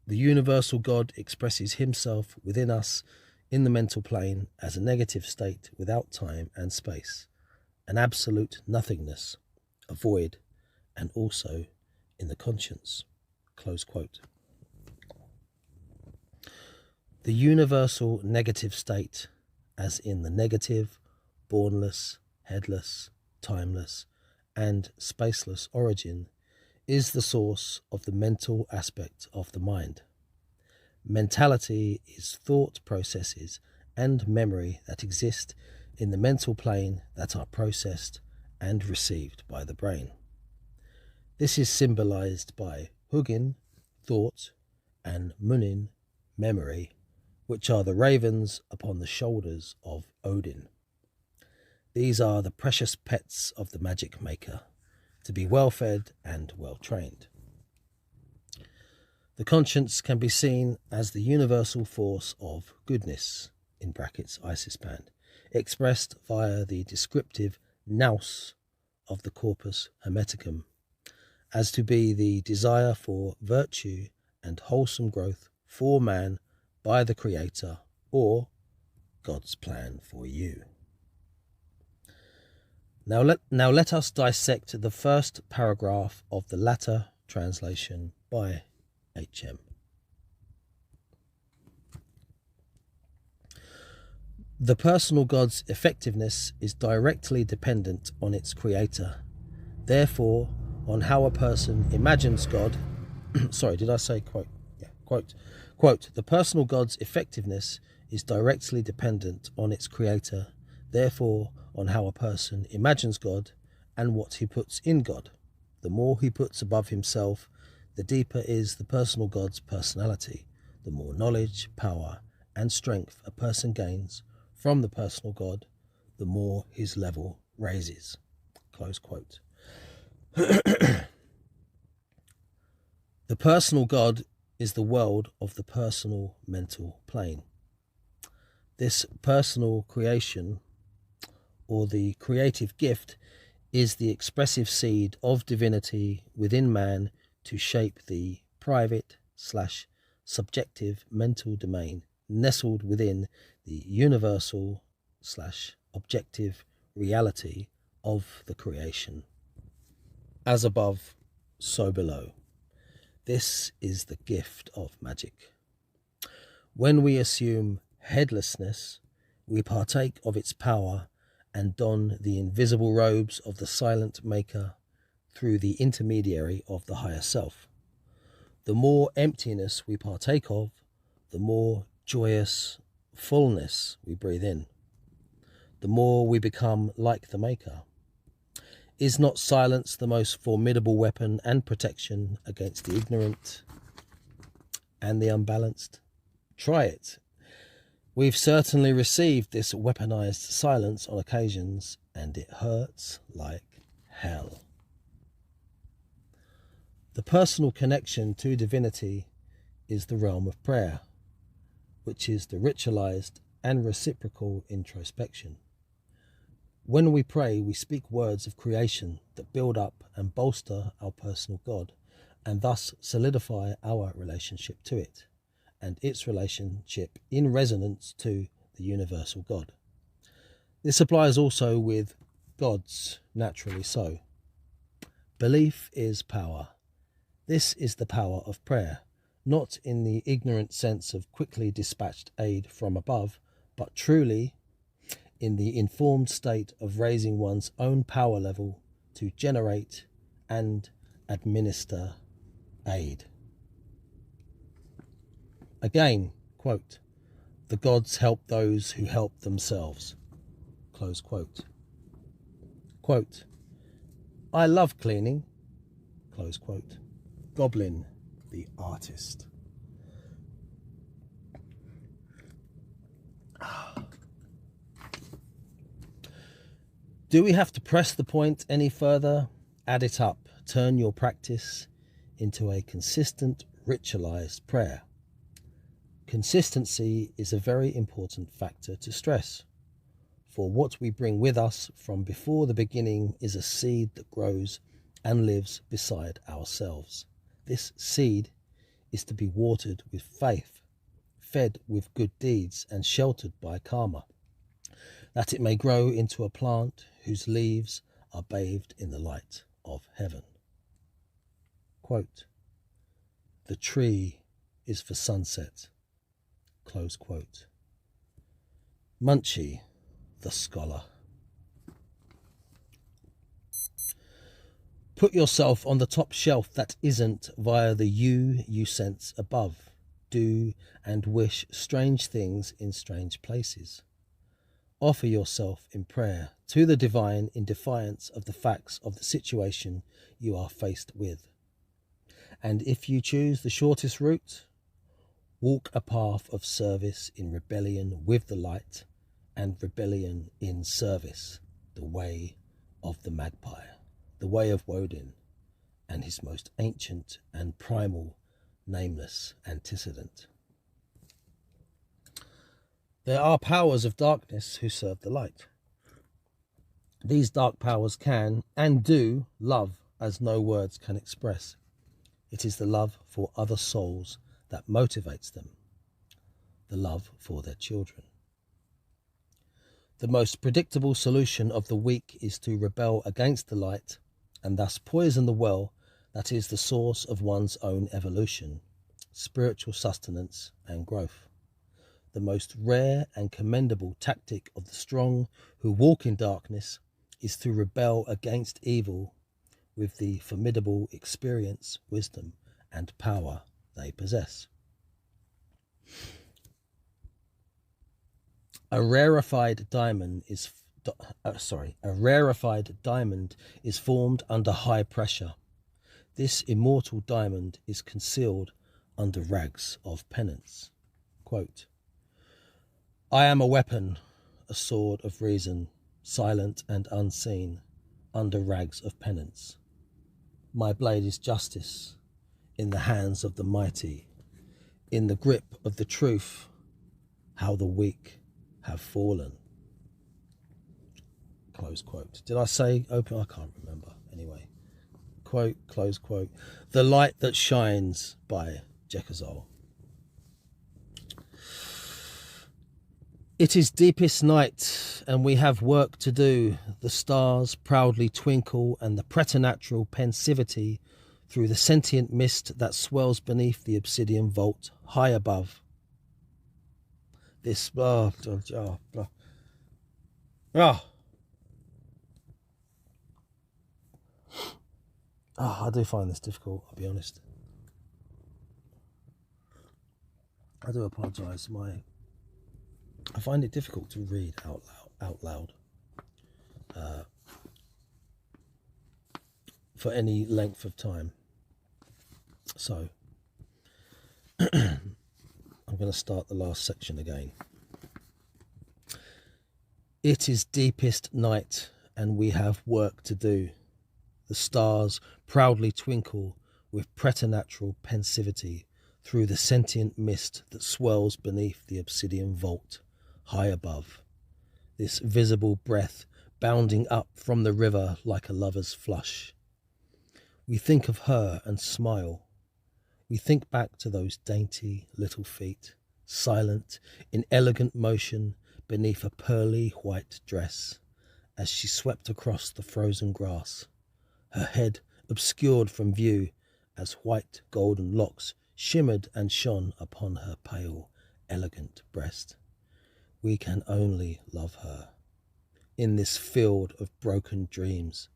the universal God expresses himself within us in the mental plane as a negative state without time and space, an absolute nothingness, a void, and also in the conscience. Close quote. The universal negative state, as in the negative, bornless, headless, timeless, and spaceless origin, is the source of the mental aspect of the mind. Mentality is thought processes and memory that exist in the mental plane that are processed and received by the brain. This is symbolized by Hugin, thought, and Munin, memory, which are the ravens upon the shoulders of Odin. These are the precious pets of the magic maker, to be well fed and well trained. The conscience can be seen as the universal force of goodness, in brackets Isis band, expressed via the descriptive nous of the corpus hermeticum, as to be the desire for virtue and wholesome growth for man by the Creator, or God's plan for you. Now let us dissect the first paragraph of the latter translation by H.M. The personal God's effectiveness is directly dependent on its Creator. Therefore, on how a person imagines God, sorry, did I say quote? Yeah, quote, the personal God's effectiveness is directly dependent on its Creator. Therefore, on how a person imagines God and what he puts in God. The more he puts above himself, the deeper is the personal God's personality. The more knowledge, power, and strength a person gains from the personal God, the more his level raises. Close quote. The personal God is the world of the personal mental plane. This personal creation, or the creative gift, is the expressive seed of divinity within man to shape the private/subjective mental domain nestled within the universal/objective reality of the creation. As above, so below. This is the gift of magic. When we assume headlessness, we partake of its power and don the invisible robes of the silent maker through the intermediary of the higher self. The more emptiness we partake of, the more joyous fullness we breathe in, the more we become like the maker. Is not silence the most formidable weapon and protection against the ignorant and the unbalanced? Try it. We've certainly received this weaponized silence on occasions, and it hurts like hell. The personal connection to divinity is the realm of prayer, which is the ritualized and reciprocal introspection. When we pray, we speak words of creation that build up and bolster our personal God, and thus solidify our relationship to it, and its relationship in resonance to the universal God. This applies also with gods, naturally so. Belief is power. This is the power of prayer, not in the ignorant sense of quickly dispatched aid from above, but truly in the informed state of raising one's own power level to generate and administer aid. Again, quote, the gods help those who help themselves. Close quote. Quote, I love cleaning. Close quote. Goblin, the artist. Do we have to press the point any further? Add it up. Turn your practice into a consistent, ritualized prayer. Consistency is a very important factor to stress, for what we bring with us from before the beginning is a seed that grows and lives beside ourselves. This seed is to be watered with faith, fed with good deeds, and sheltered by karma, that it may grow into a plant whose leaves are bathed in the light of heaven. Quote, the tree is for sunset. Close quote. Munchie, the scholar. Put yourself on the top shelf that isn't via the you sense above. Do and wish strange things in strange places. Offer yourself in prayer to the divine in defiance of the facts of the situation you are faced with. And if you choose the shortest route, walk a path of service in rebellion with the light and rebellion in service, the way of the magpie, the way of Woden and his most ancient and primal nameless antecedent. There are powers of darkness who serve the light. These dark powers can and do love as no words can express. It is the love for other souls that motivates them, the love for their children. The most predictable solution of the weak is to rebel against the light and thus poison the well that is the source of one's own evolution, spiritual sustenance and growth. The most rare and commendable tactic of the strong who walk in darkness is to rebel against evil with the formidable experience, wisdom, and power they possess. A rarefied diamond is formed under high pressure. This immortal diamond is concealed under rags of penance. Quote, I am a weapon, a sword of reason, silent and unseen, under rags of penance. My blade is justice, in the hands of the mighty, in the grip of the truth, how the weak have fallen. Close quote. Did I say open? I can't remember. Anyway, quote, close quote. The Light That Shines by Jekazol. It is deepest night, and we have work to do. The stars proudly twinkle, and the preternatural pensivity through the sentient mist that swells beneath the obsidian vault high above. This I do find this difficult, I'll be honest. I do apologise. I find it difficult to read out loud for any length of time. So I'm going to start the last section again. It is deepest night, and we have work to do. The stars proudly twinkle with preternatural pensivity through the sentient mist that swells beneath the obsidian vault high above. This visible breath bounding up from the river like a lover's flush. We think of her and smile. We think back to those dainty little feet, silent in elegant motion beneath a pearly white dress, as she swept across the frozen grass, her head obscured from view as white golden locks shimmered and shone upon her pale, elegant breast. We can only love her. In this field of broken dreams,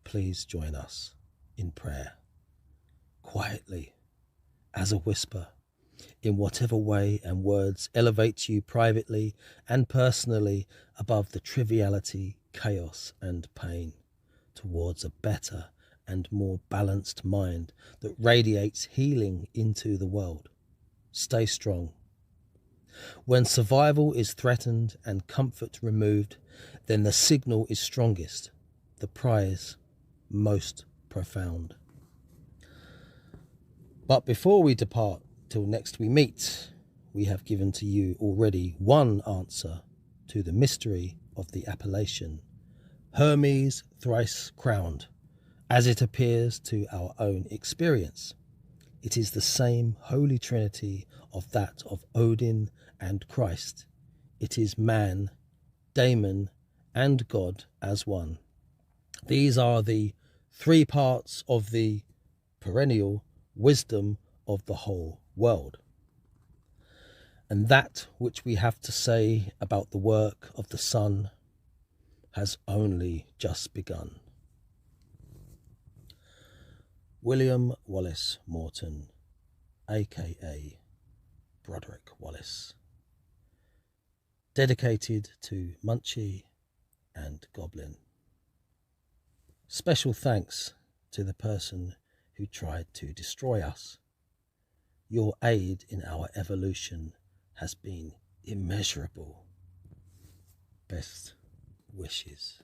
please join us in prayer. Quietly, as a whisper, in whatever way and words elevate you privately and personally above the triviality, chaos and pain, towards a better and more balanced mind that radiates healing into the world. Stay strong. When survival is threatened and comfort removed, then the signal is strongest, the prize most profound. But before we depart, till next we meet, we have given to you already one answer to the mystery of the appellation, Hermes thrice crowned, as it appears to our own experience. It is the same Holy Trinity of that of Odin and Christ. It is man, daemon, and God as one. These are the three parts of the perennial wisdom of the whole world. And that which we have to say about the work of the Son has only just begun. William Wallace Morton, aka Broderick Wallace. Dedicated to Munchie and Goblin. Special thanks to the person who tried to destroy us. Your aid in our evolution has been immeasurable. Best wishes.